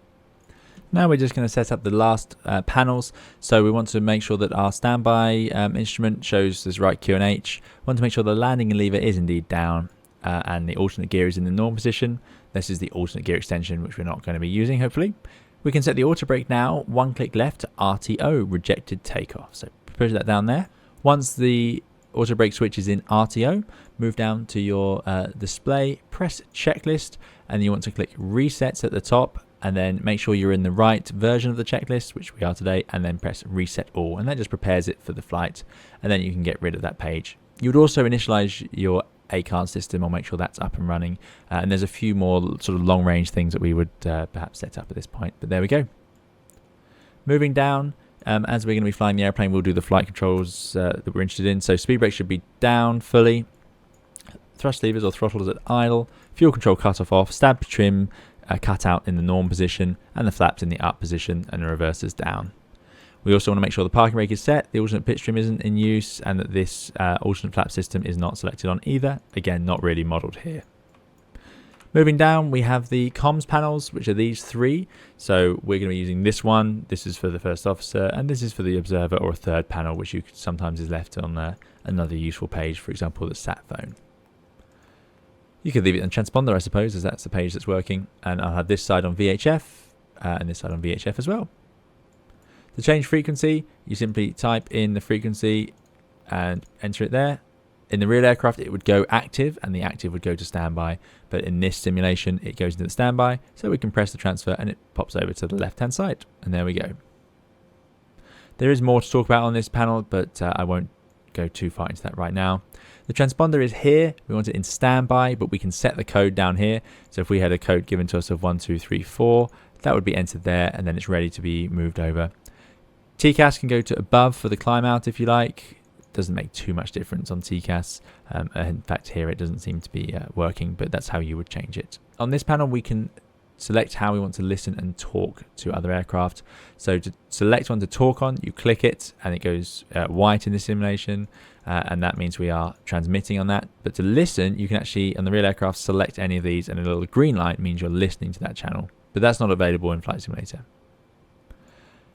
S1: Now we're just going to set up the last panels. So we want to make sure that our standby instrument shows this right QNH. We want to make sure the landing lever is indeed down and the alternate gear is in the norm position. This is the alternate gear extension, which we're not going to be using, hopefully. We can set the auto brake now, one click left to RTO, rejected takeoff. So push that down there. Once the auto brake switch is in RTO, move down to your display, press checklist, and you want to click resets at the top, and then make sure you're in the right version of the checklist, which we are today, and then press reset all, and that just prepares it for the flight, and then you can get rid of that page. You would also initialize your ACARD system or make sure that's up and running, and there's a few more sort of long range things that we would perhaps set up at this point, but there we go. Moving down, as we're going to be flying the airplane, we'll do the flight controls that we're interested in. So speed brake should be down fully, thrust levers or throttles at idle, fuel control cutoff off, stab trim cut out in the norm position, and the flaps in the up position, and the reversers down. We also want to make sure the parking brake is set, the alternate pitch trim isn't in use, and that this alternate flap system is not selected on either. Again, not really modelled here. Moving down, we have the comms panels, which are these three. So we're going to be using this one. This is for the first officer, and this is for the observer, or a third panel, which you sometimes is left on another useful page, for example, the sat phone. You could leave it on transponder, I suppose, as that's the page that's working. And I'll have this side on VHF and this side on VHF as well. To change frequency, you simply type in the frequency and enter it there. In the real aircraft, it would go active, and the active would go to standby. But in this simulation, it goes into the standby, so we can press the transfer and it pops over to the left-hand side. And there we go. There is more to talk about on this panel, but I won't go too far into that right now. The transponder is here. We want it in standby, but we can set the code down here. So if we had a code given to us of 1234, that would be entered there, and then it's ready to be moved over. TCAS can go to above for the climb out if you like. Doesn't make too much difference on TCAS. In fact, here it doesn't seem to be working, but that's how you would change it. On this panel, we can select how we want to listen and talk to other aircraft. So to select one to talk on, you click it, and it goes white in this simulation, and that means we are transmitting on that. But to listen, you can actually, on the real aircraft, select any of these, and a little green light means you're listening to that channel. But that's not available in Flight Simulator.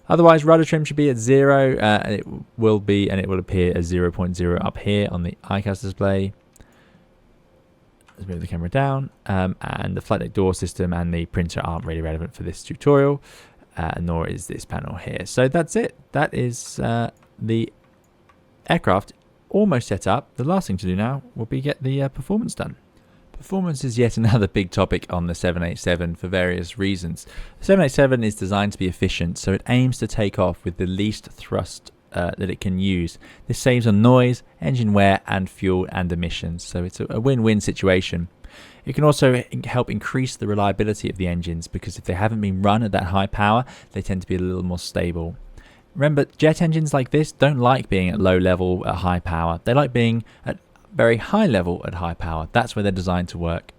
S1: Otherwise, rudder trim should be at 0, and it will be, and it will appear as 0.0 up here on the ICAS display. Let's move the camera down, and the flight deck door system and the printer aren't really relevant for this tutorial, nor is this panel here. So that's it. That is the aircraft almost set up. The last thing to do now will be get the performance done. Performance is yet another big topic on the 787 for various reasons. The 787 is designed to be efficient, so it aims to take off with the least thrust that it can use. This saves on noise, engine wear, and fuel and emissions, so it's a win-win situation. It can also help increase the reliability of the engines, because if they haven't been run at that high power, they tend to be a little more stable. Remember, jet engines like this don't like being at low level at high power. They like being at very high level at high power. That's where they're designed to work.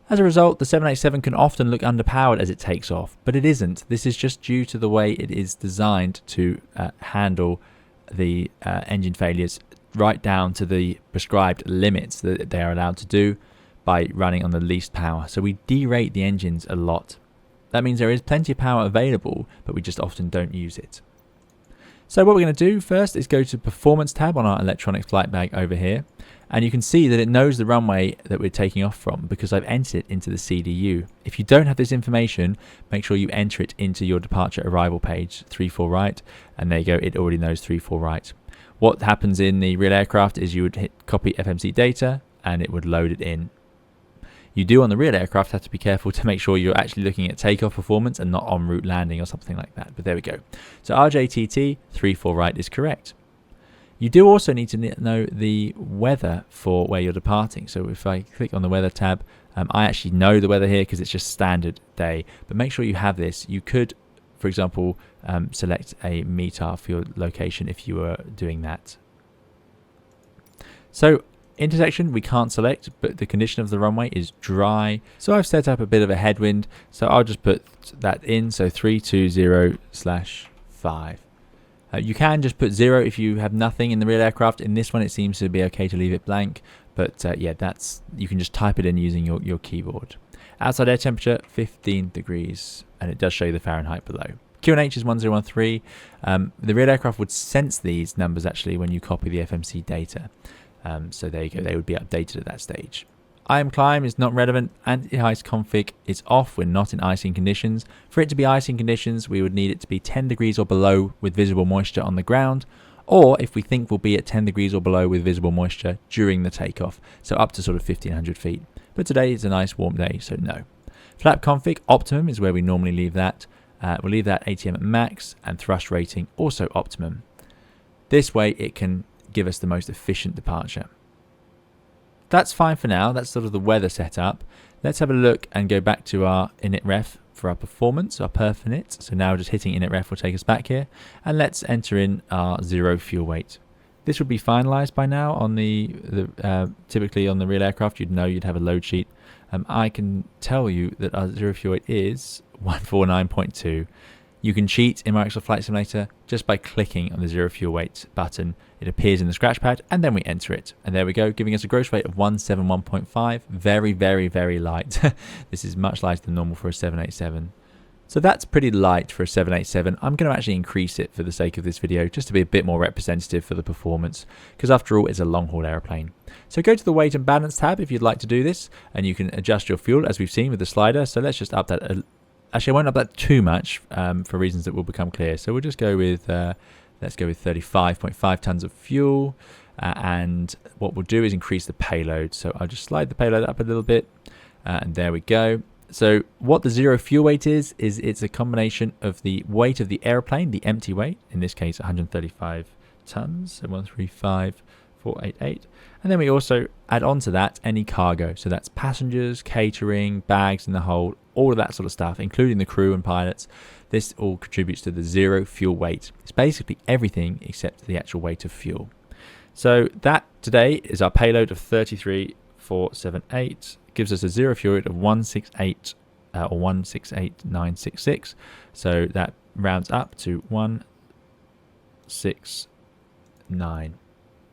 S1: As a result, the 787 can often look underpowered as it takes off, but it isn't. This is just due to the way it is designed to handle the engine failures right down to the prescribed limits that they are allowed to do by running on the least power. So we derate the engines a lot. That means there is plenty of power available, but we just often don't use it. So what we're going to do first is go to Performance tab on our electronic flight bag over here, and you can see that it knows the runway that we're taking off from because I've entered it into the CDU. If you don't have this information, make sure you enter it into your departure arrival page, 34 right, and there you go, it already knows 34 right. What happens in the real aircraft is you would hit copy FMC data and it would load it in. You do on the real aircraft have to be careful to make sure you're actually looking at takeoff performance and not en route landing or something like that. But there we go. So RJTT 34 right is correct. You do also need to know the weather for where you're departing. So if I click on the weather tab, I actually know the weather here because it's just standard day. But make sure you have this. You could, for example, select a METAR for your location if you were doing that. So intersection we can't select, but the condition of the runway is dry. So I've set up a bit of a headwind. So I'll just put that in. So 320/5. You can just put 0 if you have nothing in the real aircraft. In this one, it seems to be okay to leave it blank. But yeah, you can just type it in using your keyboard. Outside air temperature, 15 degrees. And it does show you the Fahrenheit below. QNH is 1013. The real aircraft would sense these numbers actually when you copy the FMC data. So there you go. They would be updated at that stage. IM climb is not relevant. Anti-ice config is off. We're not in icing conditions. For it to be icing conditions, we would need it to be 10 degrees or below with visible moisture on the ground, or if we think we'll be at 10 degrees or below with visible moisture during the takeoff, so up to sort of 1500 feet. But today is a nice warm day, so no. Flap config, optimum is where we normally leave that. We'll leave that ATM at max, and thrust rating also optimum. This way it can give us the most efficient departure. That's fine for now. That's sort of the weather setup. Let's have a look and go back to our init ref for our performance, our perf init. So now just hitting init ref will take us back here. And let's enter in our 0 fuel weight. This would be finalized by now on typically on the real aircraft. You'd know you'd have a load sheet. I can tell you that our 0 fuel weight is 149.2. You can cheat in Microsoft Flight Simulator just by clicking on the 0 fuel weight button. It appears in the scratch pad and then we enter it. And there we go, giving us a gross weight of 171.5. Very, very, very light. This is much lighter than normal for a 787. So that's pretty light for a 787. I'm going to actually increase it for the sake of this video just to be a bit more representative for the performance, because after all, it's a long-haul aeroplane. So go to the weight and balance tab if you'd like to do this, and you can adjust your fuel as we've seen with the slider. So let's just up that. Actually, I won't up that too much for reasons that will become clear. So we'll just go with, let's go with 35.5 tons of fuel. And what we'll do is increase the payload. So I'll just slide the payload up a little bit. And there we go. So what the 0 fuel weight is it's a combination of the weight of the airplane, the empty weight, in this case 135 tons, so 135,488. And then we also add on to that any cargo. So that's passengers, catering, bags in the hold, all of that sort of stuff, including the crew and pilots. This all contributes to the 0 fuel weight. It's basically everything except the actual weight of fuel. So that today is our payload of 33,478. Gives us a 0 fuel weight of 168 or 168,966. So that rounds up to 169,0.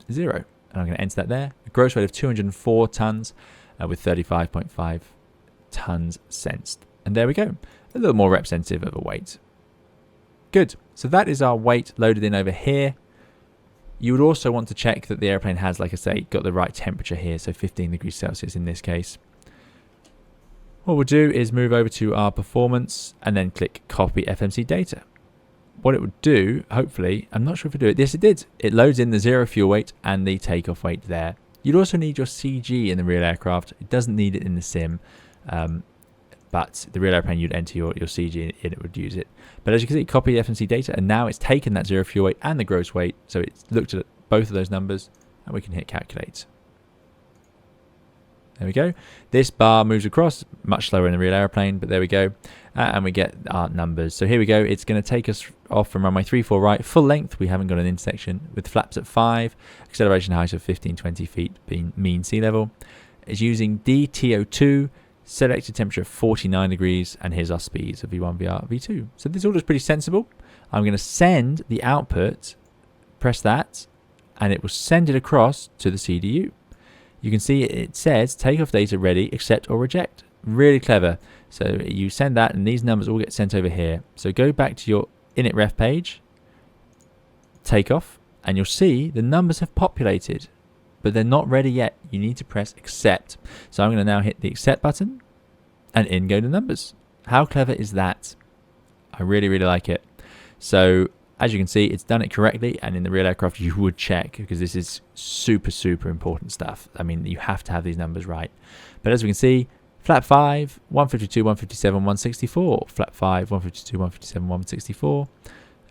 S1: And I'm going to enter that there. A gross weight of 204 tons with 35.5 tons sensed. And there we go. A little more representative of a weight. Good. So that is our weight loaded in over here. You would also want to check that the airplane has, like I say, got the right temperature here. So 15 degrees Celsius in this case. What we'll do is move over to our performance and then click copy FMC data. What it would do, hopefully, I'm not sure if it do it. Yes, it did. It loads in the 0 fuel weight and the takeoff weight there. You'd also need your CG in the real aircraft. It doesn't need it in the sim, but the real airplane, you'd enter your CG and it would use it. But as you can see, copy FMC data, and now it's taken that 0 fuel weight and the gross weight. So it's looked at both of those numbers, and we can hit calculate. There we go. This bar moves across, much slower in the real airplane, but there we go. And we get our numbers. So here we go. It's going to take us off from runway 34 right, full length. We haven't got an intersection, with flaps at 5, acceleration height of 15-20 feet, being mean sea level. It's using DTO2, selected temperature of 49 degrees, and here's our speeds of V1, VR, V2. So this all is pretty sensible. I'm going to send the output, press that, and it will send it across to the CDU. You can see it says takeoff data ready, accept or reject. Really clever. So you send that and these numbers all get sent over here. So go back to your init ref page, takeoff, and you'll see the numbers have populated, but they're not ready yet. You need to press accept. So I'm going to now hit the accept button and in go the numbers. How clever is that? I really, really like it. So as you can see, it's done it correctly, and in the real aircraft you would check, because this is super, super important stuff. I mean, you have to have these numbers right. But as we can see, Flap 5, 152, 157, 164. Flap 5, 152, 157, 164.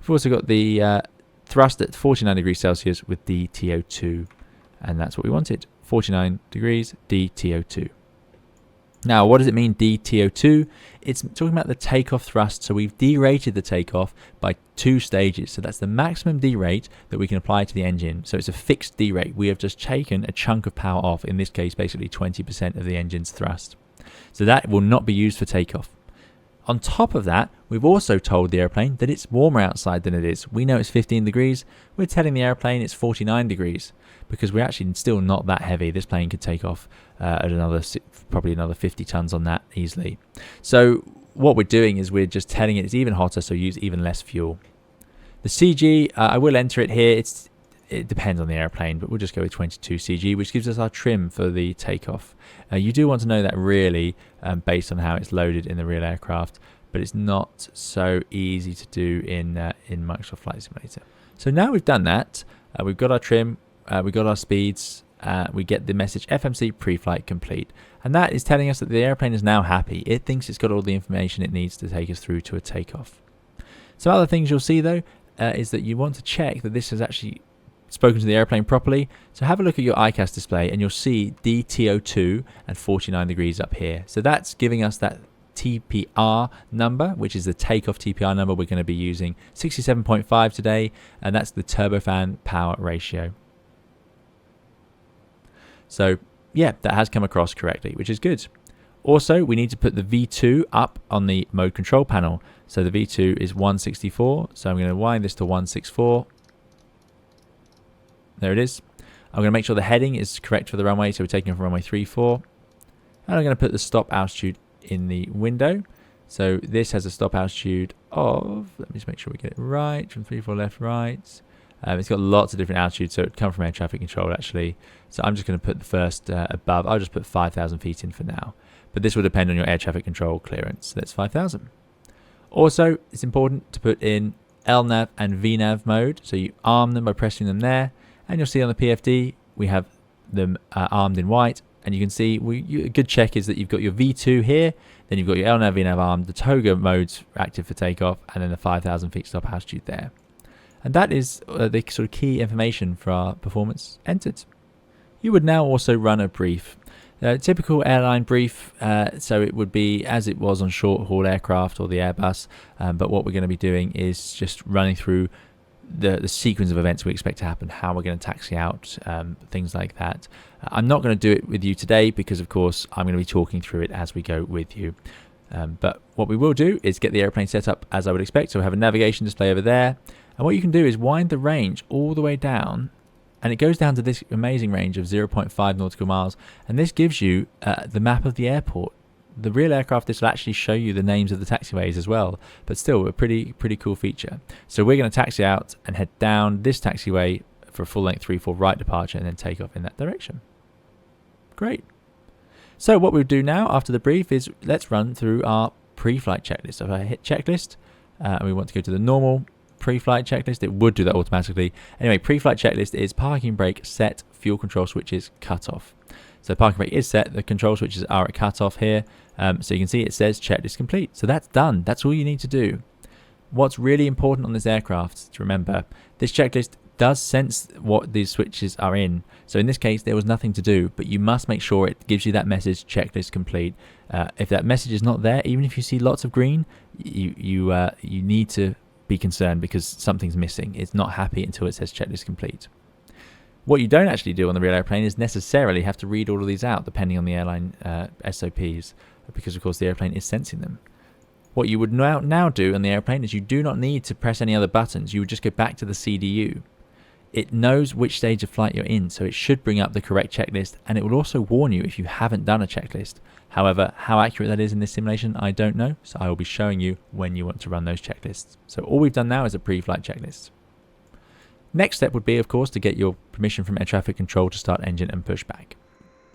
S1: We've also got the thrust at 49 degrees Celsius with DTO2. And that's what we wanted. 49 degrees DTO2. Now, what does it mean, DTO2? It's talking about the takeoff thrust. So we've derated the takeoff by 2 stages. So that's the maximum derate that we can apply to the engine. So it's a fixed derate. We have just taken a chunk of power off, in this case, basically 20% of the engine's thrust. So that will not be used for takeoff. On top of that, we've also told the airplane that it's warmer outside than it is. We know it's 15 degrees. We're telling the airplane it's 49 degrees because we're actually still not that heavy. This plane could take off at probably another 50 tons on that easily. So what we're doing is we're just telling it it's even hotter, so use even less fuel. The CG, I will enter it here. It depends on the airplane, but we'll just go with 22 CG, which gives us our trim for the takeoff. You do want to know that really based on how it's loaded in the real aircraft, but it's not so easy to do in Microsoft Flight Simulator. So now we've done that, we've got our trim, we've got our speeds, we get the message FMC pre-flight complete. And that is telling us that the airplane is now happy. It thinks it's got all the information it needs to take us through to a takeoff. Some other things you'll see though is that you want to check that this has actually spoken to the airplane properly. So have a look at your ICAS display and you'll see DTO2 and 49 degrees up here. So that's giving us that TPR number, which is the takeoff TPR number we're going to be using, 67.5 today, and that's the turbofan power ratio. So yeah, that has come across correctly, which is good. Also, we need to put the V2 up on the mode control panel. So the V2 is 164, so I'm going to wind this to 164. There it is. I'm going to make sure the heading is correct for the runway, so we're taking it from runway 34. And I'm going to put the stop altitude in the window. So this has a stop altitude of, let me just make sure we get it right, from 34 left, right. It's got lots of different altitudes, so it come from air traffic control actually. So I'm just going to put the first above. I'll just put 5,000 feet in for now. But this will depend on your air traffic control clearance. So that's 5,000. Also, it's important to put in LNAV and VNAV mode. So you arm them by pressing them there. And you'll see on the PFD, we have them armed in white. And you can see a good check is that you've got your V2 here, then you've got your LNAV, VNAV armed, the TOGA modes active for takeoff, and then the 5,000 feet stop altitude there. And that is the sort of key information for our performance entered. You would now also run a brief. Typical airline brief, so it would be as it was on short-haul aircraft or the Airbus, but what we're going to be doing is just running through the sequence of events we expect to happen, how we're going to taxi out, things like that. I'm not going to do it with you today because, of course, I'm going to be talking through it as we go with you. But what we will do is get the airplane set up as I would expect. So we have a navigation display over there. And what you can do is wind the range all the way down. And it goes down to this amazing range of 0.5 nautical miles. And this gives you the map of the airport. The real aircraft, this will actually show you the names of the taxiways as well, but still a pretty cool feature. So we're going to taxi out and head down this taxiway for a full length 3-4 right departure and then take off in that direction. Great. So what we'll do now after the brief is let's run through our pre-flight checklist. So if I hit checklist and we want to go to the normal pre-flight checklist, it would do that automatically. Anyway, pre-flight checklist is parking brake set, fuel control switches cut off. So parking brake is set, the control switches are at cut off here. So you can see it says checklist complete. So that's done. That's all you need to do. What's really important on this aircraft to remember, this checklist does sense what these switches are in. So in this case, there was nothing to do, but you must make sure it gives you that message, checklist complete. If that message is not there, even if you see lots of green, you need to be concerned because something's missing. It's not happy until it says checklist complete. What you don't actually do on the real airplane is necessarily have to read all of these out depending on the airline SOPs, because of course the airplane is sensing them. What you would now do on the airplane is you do not need to press any other buttons. You would just go back to the CDU. It knows which stage of flight you're in, so it should bring up the correct checklist, and it will also warn you if you haven't done a checklist. However, how accurate that is in this simulation, I don't know, so I will be showing you when you want to run those checklists. So all we've done now is a pre-flight checklist. Next step would be, of course, to get your permission from air traffic control to start engine and pushback.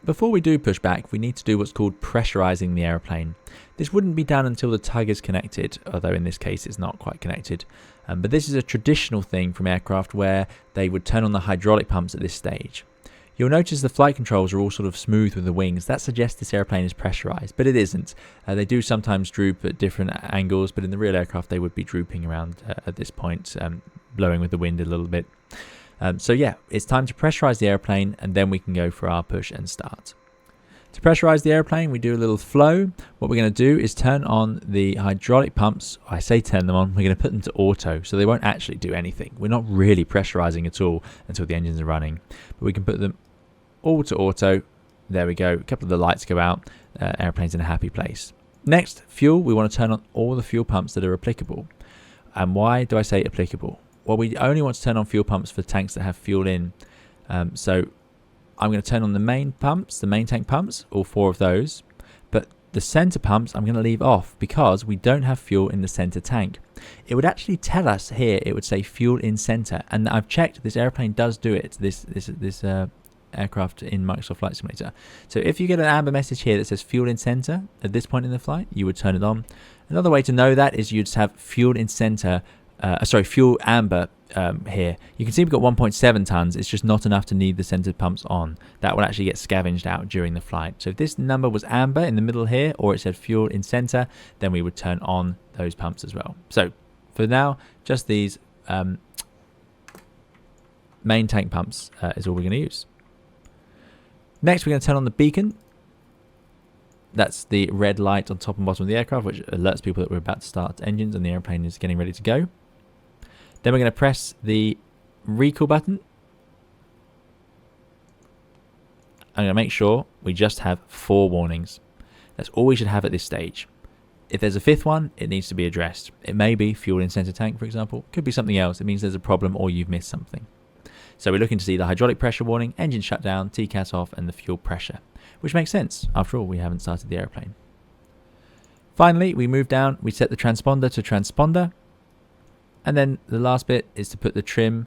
S1: Before we do pushback, we need to do what's called pressurizing the airplane. This wouldn't be done until the tug is connected, although in this case it's not quite connected. But this is a traditional thing from aircraft where they would turn on the hydraulic pumps at this stage. You'll notice the flight controls are all sort of smooth with the wings. That suggests this airplane is pressurized, but it isn't. They do sometimes droop at different angles, but in the real aircraft they would be drooping around at this point, blowing with the wind a little bit. So yeah, it's time to pressurize the airplane, and then we can go for our push and start. To pressurize the airplane, we do a little flow. What we're going to do is turn on the hydraulic pumps. I say turn them on, we're going to put them to auto, so they won't actually do anything. We're not really pressurizing at all until the engines are running, but we can put them all to auto. There we go. A couple of the lights go out. Airplane's in a happy place. Next, fuel. We want to turn on all the fuel pumps that are applicable. And why do I say applicable? Well, we only want to turn on fuel pumps for tanks that have fuel in. So I'm going to turn on the main pumps, the main tank pumps, all 4 of those. But the center pumps I'm going to leave off because we don't have fuel in the center tank. It would actually tell us here, it would say fuel in center. And I've checked, this airplane does do it, this aircraft in Microsoft Flight Simulator. So if you get an amber message here that says fuel in center at this point in the flight, you would turn it on. Another way to know that is you'd have fuel in center, fuel amber here. You can see we've got 1.7 tons. It's just not enough to need the center pumps on. That will actually get scavenged out during the flight. So if this number was amber in the middle here, or it said fuel in center, then we would turn on those pumps as well. So for now, just these main tank pumps is all we're going to use. Next, we're going to turn on the beacon. That's the red light on top and bottom of the aircraft, which alerts people that we're about to start engines and the airplane is getting ready to go. Then we're going to press the recall button. I'm going to make sure we just have 4 warnings. That's all we should have at this stage. If there's a 5th one, it needs to be addressed. It may be fuel in center tank, for example. Could be something else. It means there's a problem or you've missed something. So we're looking to see the hydraulic pressure warning, engine shutdown, TCAS off, and the fuel pressure, which makes sense. After all, we haven't started the airplane. Finally, we move down, we set the transponder to transponder, and then the last bit is to put the trim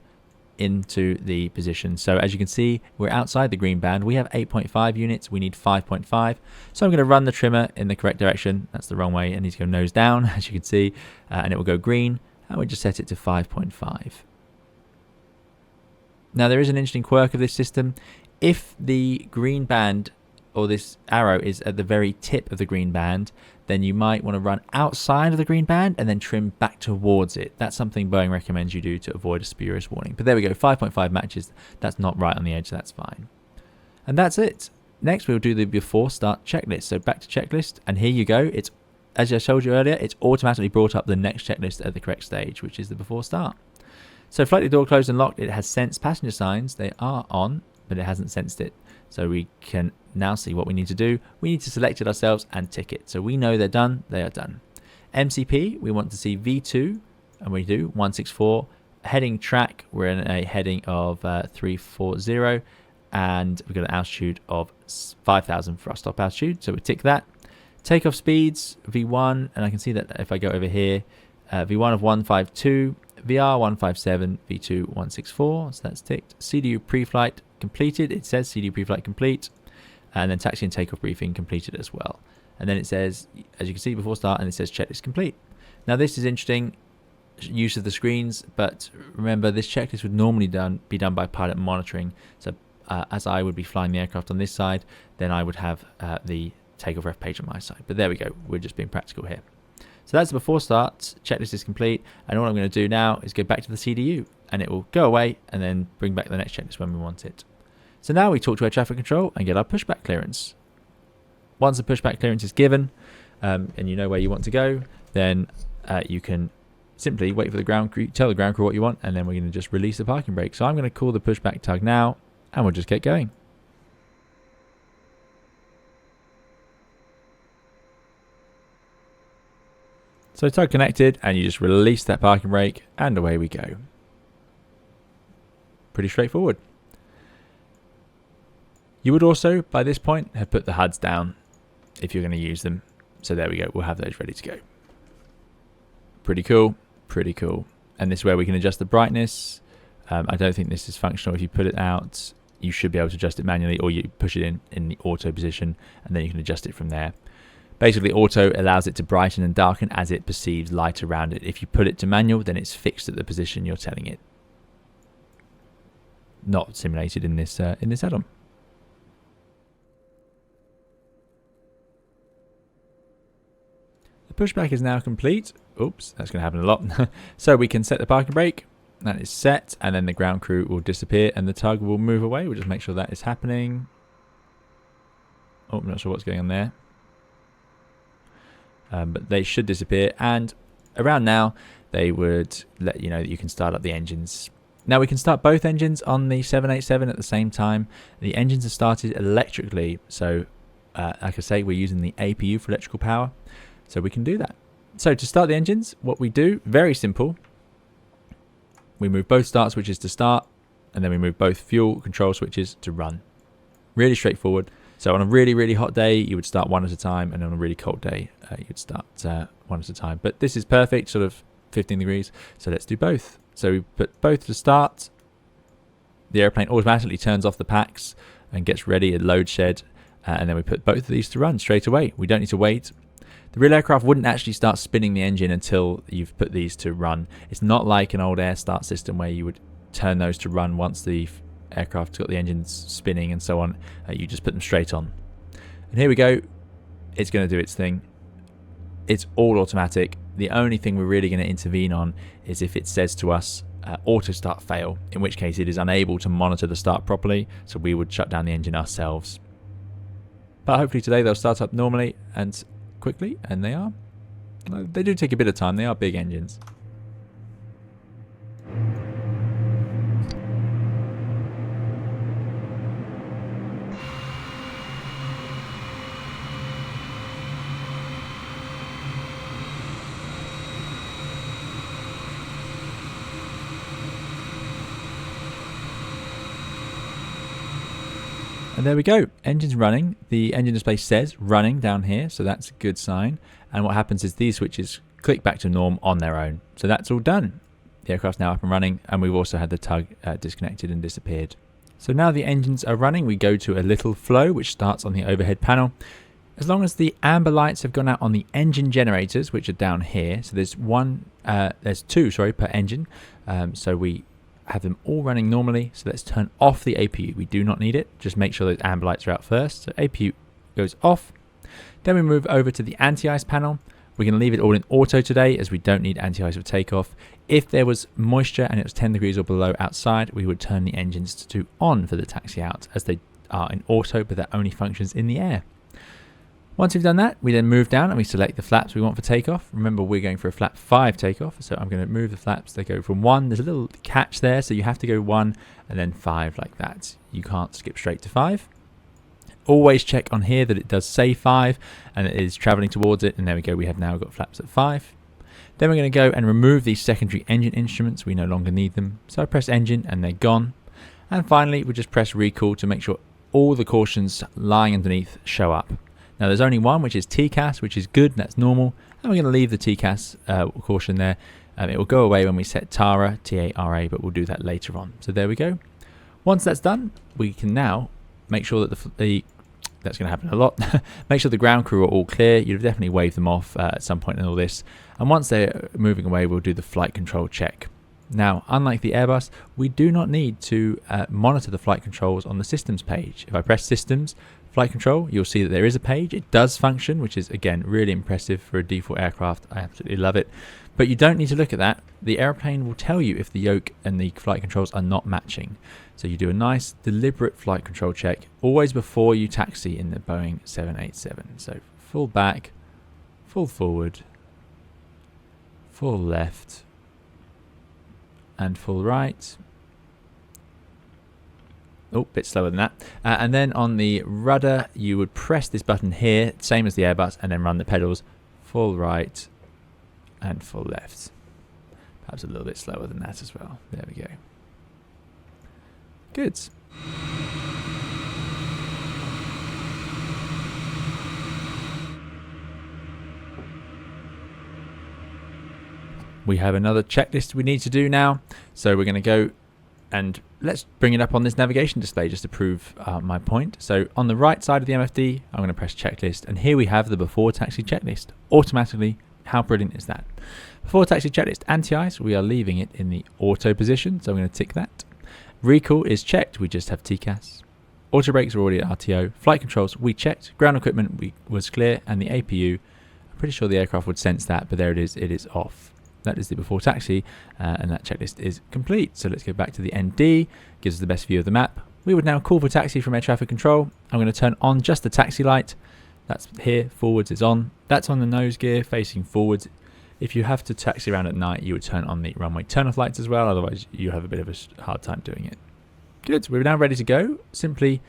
S1: into the position. So as you can see, we're outside the green band. We have 8.5 units, we need 5.5. So I'm going to run the trimmer in the correct direction. That's the wrong way. It needs to go nose down, as you can see, and it will go green, and we just set it to 5.5. Now there is an interesting quirk of this system. If the green band or this arrow is at the very tip of the green band, then you might want to run outside of the green band and then trim back towards it. That's something Boeing recommends you do to avoid a spurious warning. But there we go, 5.5 matches. That's not right on the edge, so that's fine. And that's it. Next we'll do the before start checklist. So back to checklist, and here you go. It's, as I showed you earlier, it's automatically brought up the next checklist at the correct stage, which is the before start. So flight door closed and locked, it has sensed passenger signs. They are on, but it hasn't sensed it. So we can now see what we need to do. We need to select it ourselves and tick it. So we know they're done, they are done. MCP, we want to see V2, and we do, 164. Heading track, we're in a heading of 340, and we've got an altitude of 5,000 for our stop altitude, so we tick that. Takeoff speeds, V1, and I can see that if I go over here, V1 of 152, VR 157, V2 164, so that's ticked. CDU pre-flight completed, it says CDU pre-flight complete, and then taxi and takeoff briefing completed as well. And then it says, as you can see before start, and it says checklist complete. Now this is interesting, use of the screens, but remember this checklist would normally be done by pilot monitoring. So as I would be flying the aircraft on this side, then I would have the takeoff ref page on my side. But there we go, we're just being practical here. So that's the before start, checklist is complete, and all I'm going to do now is go back to the CDU, and it will go away and then bring back the next checklist when we want it. So now we talk to air traffic control and get our pushback clearance. Once the pushback clearance is given, and you know where you want to go, then you can simply wait for the ground crew, tell the ground crew what you want, and then we're going to just release the parking brake. So I'm going to call the pushback tug now, and we'll just get going. So tug connected, and you just release that parking brake, and away we go. Pretty straightforward. You would also, by this point, have put the HUDs down if you're going to use them. So there we go, we'll have those ready to go. Pretty cool, pretty cool. And this is where we can adjust the brightness. I don't think this is functional. If you put it out, you should be able to adjust it manually, or you push it in the auto position, and then you can adjust it from there. Basically, auto allows it to brighten and darken as it perceives light around it. If you put it to manual, then it's fixed at the position you're telling it. Not simulated in this add-on. pushback is now complete. Oops, that's going to happen a lot. So we can set the parking brake. That is set, and then the ground crew will disappear and the tug will move away. We'll just make sure that is happening. Oh, I'm not sure what's going on there. But they should disappear, and around now they would let you know that you can start up the engines. Now we can start both engines on the 787 at the same time. The engines are started electrically, so like I say, we're using the APU for electrical power, so we can do that. So to start the engines, what we do, very simple. We move both start switches to start, and then we move both fuel control switches to run. Really straightforward. So on a really, really hot day, you would start one at a time, and on a really cold day, you'd start one at a time. But this is perfect, sort of 15 degrees, so let's do both. So we put both to start. The airplane automatically turns off the packs and gets ready at load shed, and then we put both of these to run straight away. We don't need to wait. The real aircraft wouldn't actually start spinning the engine until you've put these to run. It's not like an old air start system where you would turn those to run once the aircraft's got the engines spinning and so on. You just put them straight on. And here we go. It's going to do its thing. It's all automatic. The only thing we're really going to intervene on is if it says to us auto start fail, in which case it is unable to monitor the start properly, so we would shut down the engine ourselves. But hopefully today they'll start up normally and quickly, and they are. They do take a bit of time. They are big engines. And there we go, engine's running. The engine display says running down here, so that's a good sign. And what happens is these switches click back to norm on their own. So that's all done. The aircraft's now up and running, and we've also had the tug disconnected and disappeared. So now the engines are running, we go to a little flow, which starts on the overhead panel. As long as the amber lights have gone out on the engine generators, which are down here, so there's two per engine. So we have them all running normally. So let's turn off the APU. We do not need it. Just make sure those amber lights are out first. So APU goes off. Then we move over to the anti-ice panel. We're going to leave it all in auto today, as we don't need anti-ice for takeoff. If there was moisture and it was 10 degrees or below outside, we would turn the engines to on for the taxi out, as they are in auto, but that only functions in the air. Once we've done that, we then move down and we select the flaps we want for takeoff. Remember, we're going for a flap 5 takeoff, so I'm going to move the flaps. They go from 1. There's a little catch there, so you have to go 1 and then 5 like that. You can't skip straight to 5. Always check on here that it does say 5 and it is traveling towards it, and there we go. We have now got flaps at 5. Then we're going to go and remove these secondary engine instruments. We no longer need them. So I press engine and they're gone. And finally, we just press recall to make sure all the cautions lying underneath show up. Now there's only one, which is TCAS, which is good, and that's normal. And we're going to leave the TCAS caution there. It will go away when we set TARA, T-A-R-A, but we'll do that later on. So there we go. Once that's done, we can now make sure that that's going to happen a lot. Make sure the ground crew are all clear. You've definitely waved them off at some point in all this. And once they're moving away, we'll do the flight control check. Now, unlike the Airbus, we do not need to monitor the flight controls on the systems page. If I press systems, flight control, you'll see that there is a page. It does function, which is, again, really impressive for a default aircraft. I absolutely love it. But you don't need to look at that. The airplane will tell you if the yoke and the flight controls are not matching. So you do a nice, deliberate flight control check, always before you taxi in the Boeing 787. So full back, full forward, full left, and full right. Oh, bit slower than that. And then on the rudder, you would press this button here, same as the Airbus, and then run the pedals full right and full left. Perhaps a little bit slower than that as well. There we go. Good. We have another checklist we need to do now. So we're going to go and let's bring it up on this navigation display just to prove my point. So on the right side of the MFD, I'm going to press checklist, and here we have the before taxi checklist automatically. How brilliant is that? Before taxi checklist, anti-ice, we are leaving it in the auto position, so I'm going to tick that. Recall is checked, we just have TCAS. Auto brakes are already at RTO. Flight controls we checked. Ground equipment was clear, and the APU, Pretty sure the aircraft would sense that, but there it is off. That is the before taxi, and that checklist is complete. So let's go back to the ND, gives us the best view of the map. We would now call for taxi from air traffic control. I'm going to turn on just the taxi light. That's here, forwards is on. That's on the nose gear, facing forwards. If you have to taxi around at night, you would turn on the runway turn-off lights as well, otherwise you have a bit of a hard time doing it. Good, we're now ready to go. Simply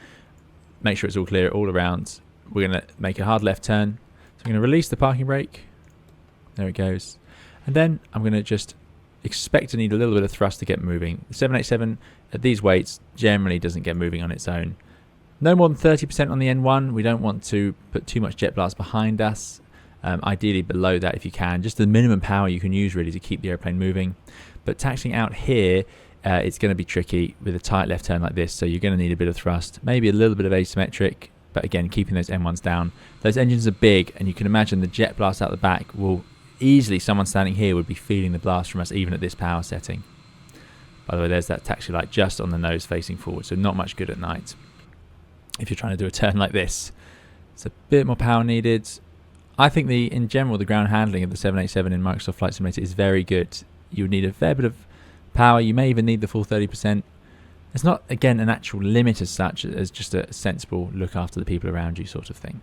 S1: make sure it's all clear all around. We're going to make a hard left turn. So I'm going to release the parking brake. There it goes. And then I'm going to just expect to need a little bit of thrust to get moving. The 787 at these weights generally doesn't get moving on its own. No more than 30% on the N1. We don't want to put too much jet blast behind us. Ideally below that if you can. Just the minimum power you can use really to keep the airplane moving. But taxiing out here, it's going to be tricky with a tight left turn like this. So you're going to need a bit of thrust. Maybe a little bit of asymmetric. But again, keeping those N1s down. Those engines are big, and you can imagine the jet blast out the back will easily, someone standing here would be feeling the blast from us even at this power setting. By the way, there's that taxi light just on the nose facing forward, so not much good at night if you're trying to do a turn like this. It's a bit more power needed. I think in general the ground handling of the 787 in Microsoft Flight Simulator is very good. You would need a fair bit of power. You may even need the full 30%. It's not, again, an actual limit as such, as just a sensible look after the people around you sort of thing.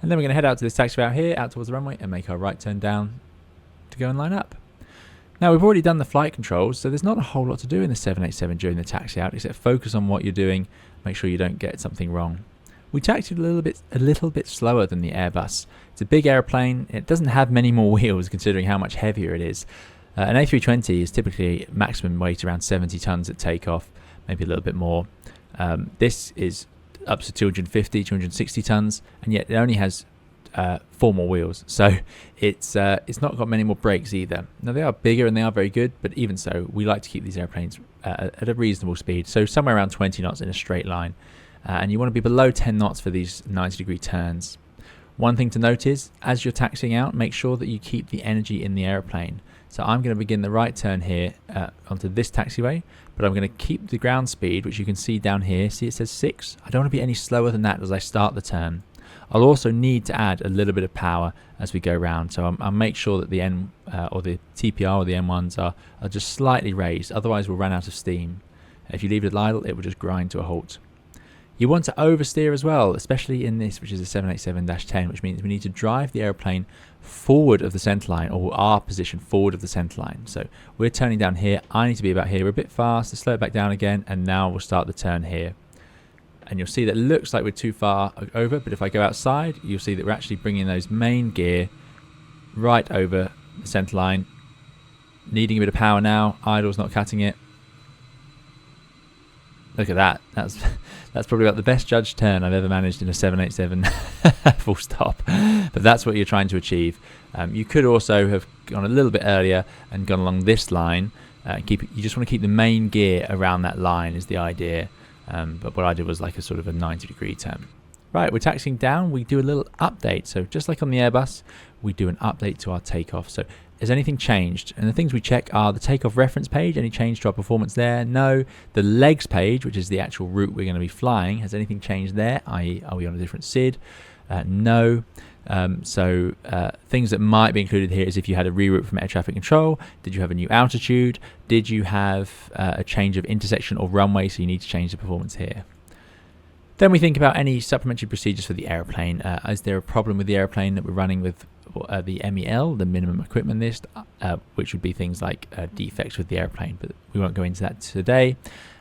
S1: And then we're going to head out to this taxi out here, out towards the runway, and make our right turn down to go and line up. Now, we've already done the flight controls, so there's not a whole lot to do in the 787 during the taxi out, except focus on what you're doing, make sure you don't get something wrong. We taxied a little bit slower than the Airbus. It's a big airplane. It doesn't have many more wheels, considering how much heavier it is. An A320 is typically maximum weight around 70 tons at takeoff, maybe a little bit more. This is up to 250, 260 tons, and yet it only has 4 more wheels, so it's not got many more brakes either. Now they are bigger and they are very good, but even so, we like to keep these airplanes at a reasonable speed, so somewhere around 20 knots in a straight line, and you want to be below 10 knots for these 90-degree turns. One thing to note is, as you're taxiing out, make sure that you keep the energy in the airplane. So I'm going to begin the right turn here onto this taxiway, but I'm going to keep the ground speed, which you can see down here. See, it says 6. I don't want to be any slower than that as I start the turn. I'll also need to add a little bit of power as we go round, so I'll make sure that the or the TPR or the M1s are just slightly raised, otherwise we'll run out of steam. If you leave it idle, it will just grind to a halt. You want to oversteer as well, especially in this, which is a 787-10, which means we need to drive the airplane forward of the centerline, or our position forward of the centerline. So we're turning down here. I need to be about here. We're a bit fast to slow it back down again, and now we'll start the turn here. And you'll see that it looks like we're too far over, but if I go outside, you'll see that we're actually bringing those main gear right over the centerline. Needing a bit of power now. Idle's not cutting it. Look at that. That's probably about the best judged turn I've ever managed in a 787 full stop. But that's what you're trying to achieve. You could also have gone a little bit earlier and gone along this line. You just want to keep the main gear around that line is the idea. But what I did was like a sort of a 90-degree turn. Right, we're taxiing down. We do a little update. So just like on the Airbus, we do an update to our takeoff. So has anything changed? And the things we check are the takeoff reference page. Any change to our performance there? No. The legs page, which is the actual route we're going to be flying. Has anything changed there? I.e., are we on a different SID? No. Things that might be included here is if you had a reroute from air traffic control. Did you have a new altitude? Did you have a change of intersection or runway? So you need to change the performance here. Then we think about any supplementary procedures for the airplane. Is there a problem with the airplane that we're running with the MEL, the minimum equipment list, which would be things like defects with the airplane, but we won't go into that today.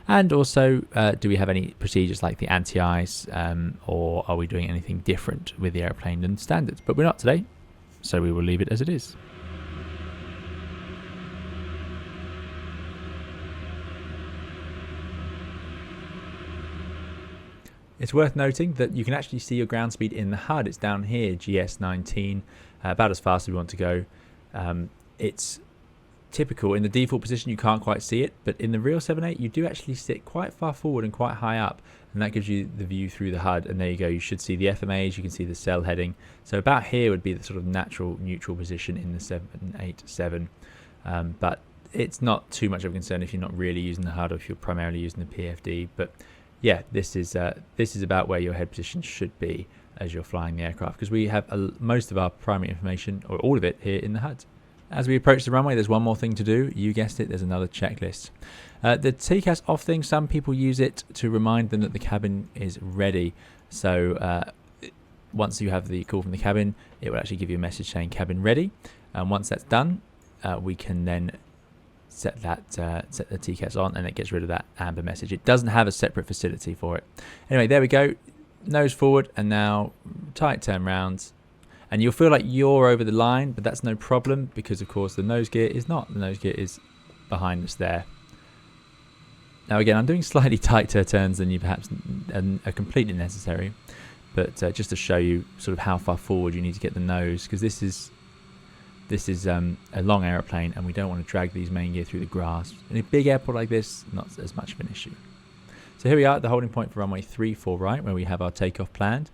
S1: And also, do we have any procedures like the anti-ice, or are we doing anything different with the airplane than standards? But we're not today, so we will leave it as it is. It's worth noting that you can actually see your ground speed in the HUD. It's down here, GS19, about as fast as we want to go. It's typical. In the default position, you can't quite see it, but in the real 7.8, you do actually sit quite far forward and quite high up, and that gives you the view through the HUD, and there you go. You should see the FMAs, you can see the cell heading. So about here would be the sort of natural neutral position in the 787. But it's not too much of a concern if you're not really using the HUD or if you're primarily using the PFD. But yeah, this is about where your head position should be as you're flying the aircraft, because we have most of our primary information, or all of it, here in the HUD. As we approach the runway, there's one more thing to do. You guessed it, there's another checklist. The TCAS off thing, some people use it to remind them that the cabin is ready. So once you have the call from the cabin, it will actually give you a message saying cabin ready. And once that's done, we can then set the TCAS on, and it gets rid of that amber message. It doesn't have a separate facility for it. Anyway, there we go. Nose forward, and now tight turn round. And you'll feel like you're over the line, but that's no problem, because of course the nose gear is not. The nose gear is behind us there. Now again, I'm doing slightly tighter turns than you perhaps are completely necessary, but just to show you sort of how far forward you need to get the nose, because this is a long aeroplane and we don't want to drag these main gear through the grass. In a big airport like this, not as much of an issue. So here we are at the holding point for runway 34 right, where we have our takeoff planned.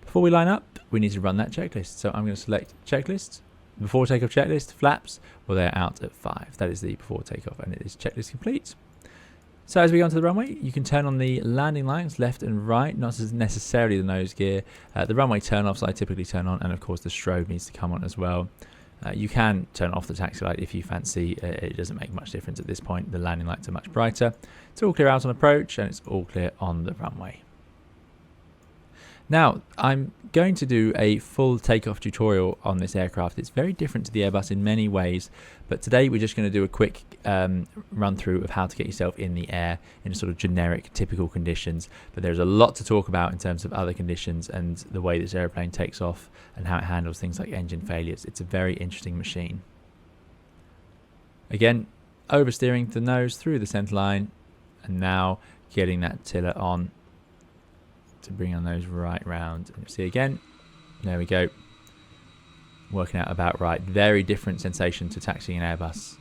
S1: Before we line up, we need to run that checklist. So I'm going to select checklist, before takeoff checklist, flaps, well, they're out at 5. That is the before takeoff, and it is checklist complete. So as we go onto the runway, you can turn on the landing lights left and right, not necessarily the nose gear. The runway turn-offs I typically turn on, and of course the strobe needs to come on as well. You can turn off the taxi light if you fancy. It doesn't make much difference at this point. The landing lights are much brighter. It's all clear out on approach, and it's all clear on the runway. Now, I'm going to do a full takeoff tutorial on this aircraft. It's very different to the Airbus in many ways, but today we're just going to do a quick run through of how to get yourself in the air in sort of generic, typical conditions. But there's a lot to talk about in terms of other conditions and the way this airplane takes off and how it handles things like engine failures. It's a very interesting machine. Again, oversteering the nose through the center line, and now getting that tiller on to bring on those right round. And you see again, there we go, working out about right. Very different sensation to taxiing an Airbus.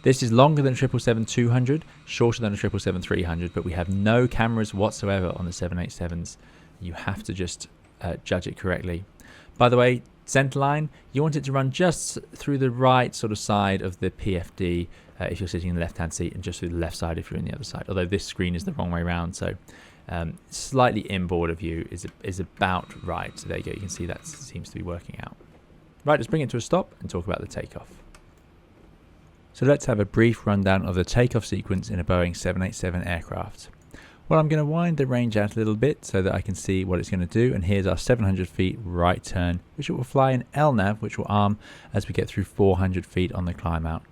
S1: This is longer than a 777-200, shorter than a 777-300, but we have no cameras whatsoever on the 787s. You have to just judge it correctly. By the way, center line, you want it to run just through the right sort of side of the PFD if you're sitting in the left hand seat, and just through the left side if you're in the other side, although this screen is the wrong way around. So slightly inboard of you is about right. So there you go, you can see that seems to be working out. Right, let's bring it to a stop and talk about the takeoff. So let's have a brief rundown of the takeoff sequence in a Boeing 787 aircraft. Well, I'm going to wind the range out a little bit so that I can see what it's going to do, and here's our 700 feet right turn, which it will fly in LNAV, which will arm as we get through 400 feet on the climb out.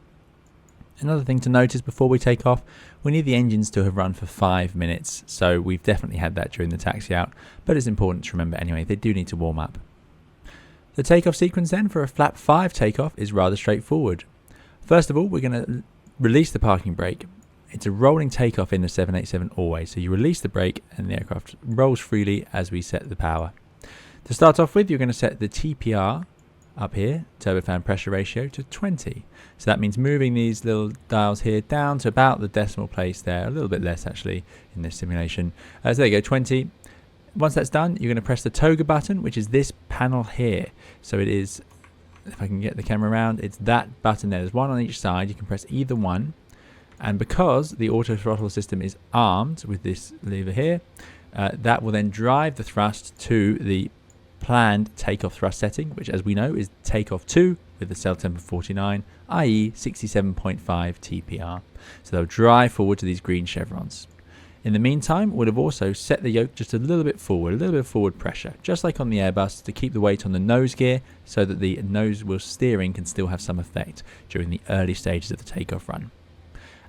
S1: Another thing to notice before we take off, we need the engines to have run for 5 minutes, so we've definitely had that during the taxi out, but it's important to remember anyway, they do need to warm up. The takeoff sequence then for a flap 5 takeoff is rather straightforward. First of all, we're going to release the parking brake. It's a rolling takeoff in the 787 always, so you release the brake and the aircraft rolls freely as we set the power. To start off with, you're going to set the TPR up here, turbofan pressure ratio, to 20. So that means moving these little dials here down to about the decimal place there, a little bit less actually in this simulation. So there you go, 20. Once that's done, you're going to press the toga button, which is this panel here. So it is, if I can get the camera around, it's that button there. There's one on each side. You can press either one. And because the auto throttle system is armed with this lever here, that will then drive the thrust to the planned takeoff thrust setting, which as we know is takeoff 2 with the cell temp of 49, i.e. 67.5 TPR. So they'll drive forward to these green chevrons. In the meantime, we'll have also set the yoke just a little bit of forward pressure, just like on the Airbus, to keep the weight on the nose gear so that the nose wheel steering can still have some effect during the early stages of the takeoff run.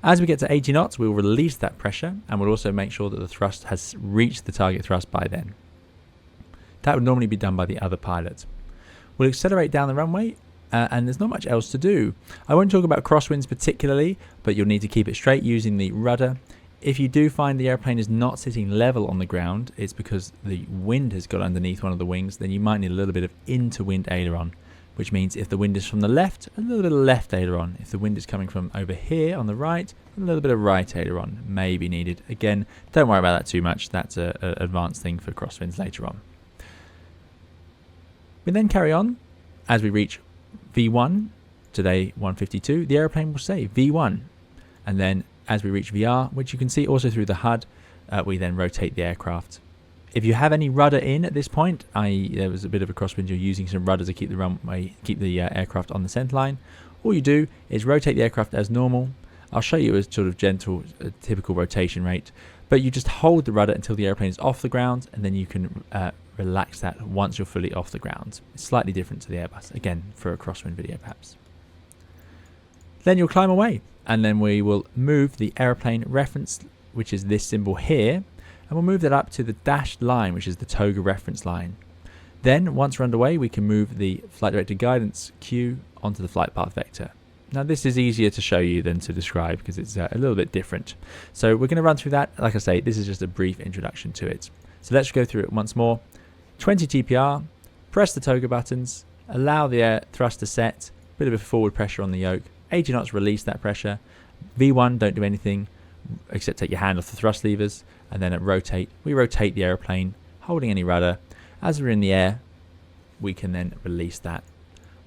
S1: As we get to 80 knots, we'll release that pressure, and we'll also make sure that the thrust has reached the target thrust by then. That would normally be done by the other pilot. We'll accelerate down the runway, and there's not much else to do. I won't talk about crosswinds particularly, but you'll need to keep it straight using the rudder. If you do find the airplane is not sitting level on the ground, it's because the wind has got underneath one of the wings, then you might need a little bit of into-wind aileron, which means if the wind is from the left, a little bit of left aileron. If the wind is coming from over here on the right, a little bit of right aileron may be needed. Again, don't worry about that too much. That's an advanced thing for crosswinds later on. We then carry on as we reach V1, today 152, the airplane will say V1. And then as we reach VR, which you can see also through the HUD, we then rotate the aircraft. If you have any rudder in at this point, i.e. there was a bit of a crosswind, you're using some rudder to keep the runway, keep the aircraft on the centre line, all you do is rotate the aircraft as normal. I'll show you a sort of gentle, typical rotation rate, but you just hold the rudder until the airplane is off the ground, and then you can relax that once you're fully off the ground. It's slightly different to the Airbus, again, for a crosswind video perhaps. Then you'll climb away, and then we will move the airplane reference, which is this symbol here, and we'll move that up to the dashed line, which is the toga reference line. Then, once we're underway, we can move the flight director guidance cue onto the flight path vector. Now, this is easier to show you than to describe because it's a little bit different. So we're going to run through that. Like I say, this is just a brief introduction to it. So let's go through it once more. 20 TPR, press the toga buttons, allow the air thrust to set, bit of a forward pressure on the yoke, 80 knots, release that pressure. V1, don't do anything except take your hand off the thrust levers, and then at rotate, we rotate the airplane, holding any rudder. As we're in the air, we can then release that.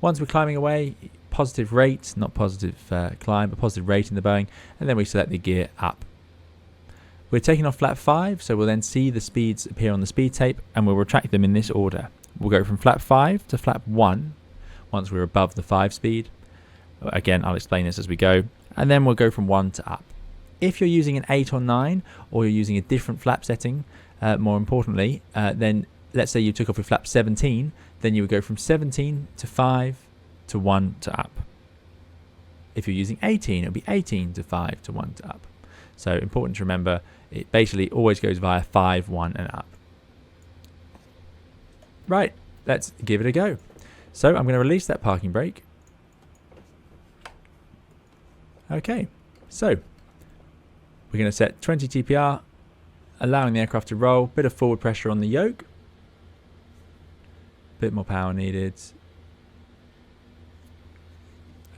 S1: Once we're climbing away, positive rate, not positive climb, but positive rate in the Boeing, and then we select the gear up. We're taking off flap 5, so we'll then see the speeds appear on the speed tape, and we'll retract them in this order. We'll go from flap 5 to flap 1 once we're above the 5 speed. Again, I'll explain this as we go, and then we'll go from 1 to up. If you're using an 8 or 9, or you're using a different flap setting, more importantly, then let's say you took off with flap 17, then you would go from 17 to 5 to 1 to up. If you're using 18, it would be 18 to 5 to 1 to up. So important to remember, it basically always goes via 5, 1 and up. Right, let's give it a go. So I'm going to release that parking brake. Okay, so we're going to set 20 TPR, allowing the aircraft to roll, bit of forward pressure on the yoke, bit more power needed.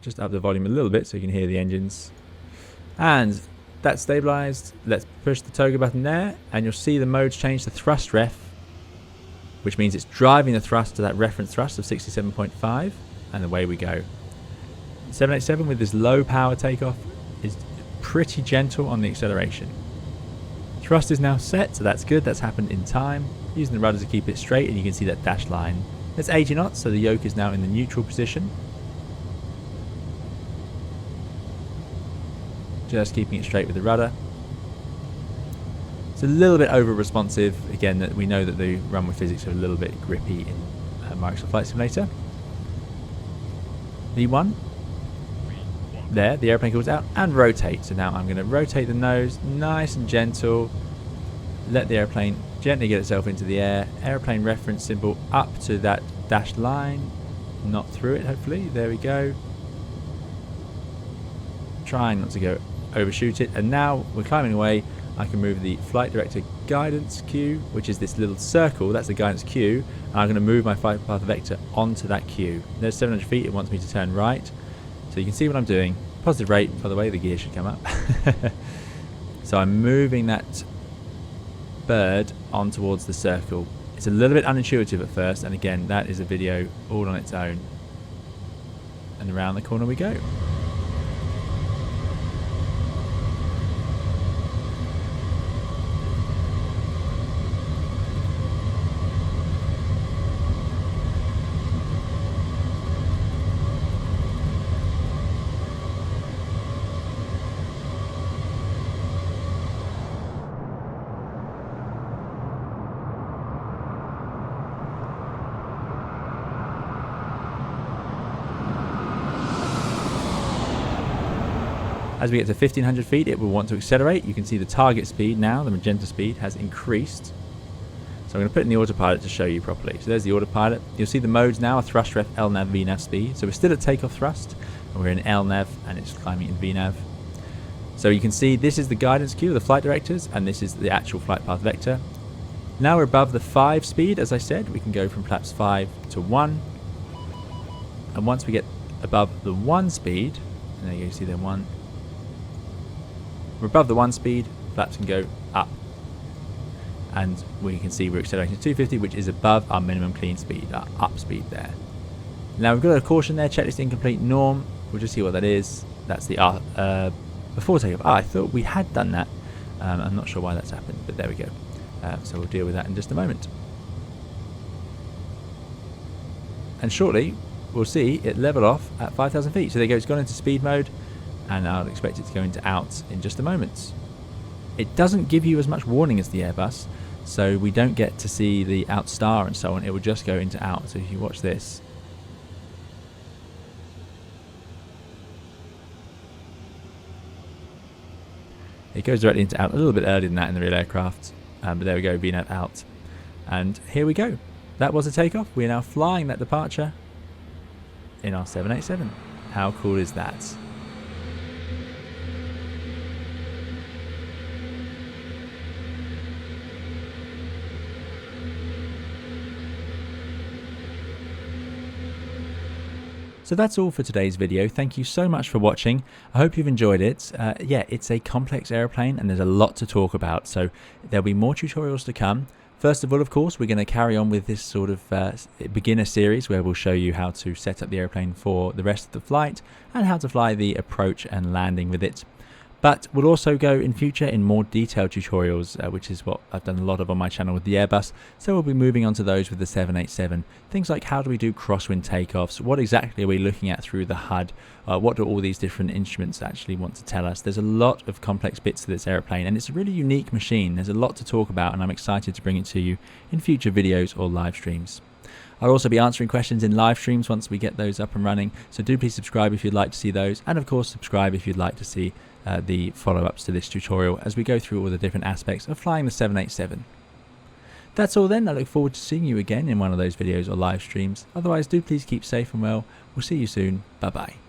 S1: Just up the volume a little bit so you can hear the engines. And that's stabilized. Let's push the toga button there, and you'll see the modes change to thrust ref, which means it's driving the thrust to that reference thrust of 67.5, and away we go. 787 with this low power takeoff is pretty gentle on the acceleration. Thrust is now set, so that's good. That's happened in time. Using the rudder to keep it straight, and you can see that dashed line. That's 80 knots, so the yoke is now in the neutral position. Just keeping it straight with the rudder. It's a little bit over responsive. Again, that we know that the runway physics are a little bit grippy in Microsoft Flight Simulator. V1. There, the airplane goes out and rotate. So now I'm going to rotate the nose, nice and gentle. Let the airplane gently get itself into the air. Airplane reference symbol up to that dashed line, not through it. Hopefully, there we go. Trying not to go overshoot it. And now we're climbing away. I can move the flight director guidance cue, which is this little circle. That's the guidance cue. And I'm going to move my flight path vector onto that cue. There's 700 feet. It wants me to turn right. So you can see what I'm doing. Positive rate, by the way, the gear should come up. So I'm moving that bird on towards the circle. It's a little bit unintuitive at first, and again, that is a video all on its own. And around the corner we go. As we get to 1500 feet, it will want to accelerate. You can see the target speed now, the magenta speed, has increased. So I'm going to put it in the autopilot to show you properly. So there's the autopilot. You'll see the modes now are thrust ref, LNAV, VNAV speed. So we're still at takeoff thrust, and we're in LNAV, and it's climbing in VNAV. So you can see this is the guidance cue, the flight directors, and this is the actual flight path vector. Now we're above the 5 speed, as I said. We can go from flaps 5 to 1. And once we get above the 1 speed, and there you see the 1. We're above the 1 speed, flaps can go up. And we can see we're accelerating to 250, which is above our minimum clean speed, our up speed there. Now we've got a caution there, checklist incomplete norm. we'll just see what that is. That's the before takeoff. I thought we had done that. I'm not sure why that's happened, but there we go. So we'll deal with that in just a moment. And shortly we'll see it level off at 5,000 feet. So there you go, it's gone into speed mode, and I'll expect it to go into out in just a moment. It doesn't give you as much warning as the Airbus, so we don't get to see the out star and so on. It will just go into out. So if you watch this, it goes directly into out, a little bit earlier than that in the real aircraft, but there we go, VNAV out. And here we go. That was a takeoff. We are now flying that departure in our 787. How cool is that? So that's all for today's video. Thank you so much for watching. I hope you've enjoyed it. Yeah, it's a complex airplane and there's a lot to talk about, so there'll be more tutorials to come. First of all, of course, we're going to carry on with this sort of beginner series where we'll show you how to set up the airplane for the rest of the flight and how to fly the approach and landing with it. But we'll also go in future in more detailed tutorials, which is what I've done a lot of on my channel with the Airbus. So we'll be moving on to those with the 787. Things like how do we do crosswind takeoffs? What exactly are we looking at through the HUD? What do all these different instruments actually want to tell us? There's a lot of complex bits to this airplane, and it's a really unique machine. There's a lot to talk about, and I'm excited to bring it to you in future videos or live streams. I'll also be answering questions in live streams once we get those up and running, so do please subscribe if you'd like to see those, and of course subscribe if you'd like to see the follow-ups to this tutorial as we go through all the different aspects of flying the 787. That's all then. I look forward to seeing you again in one of those videos or live streams. Otherwise, do please keep safe and well. We'll see you soon. Bye bye.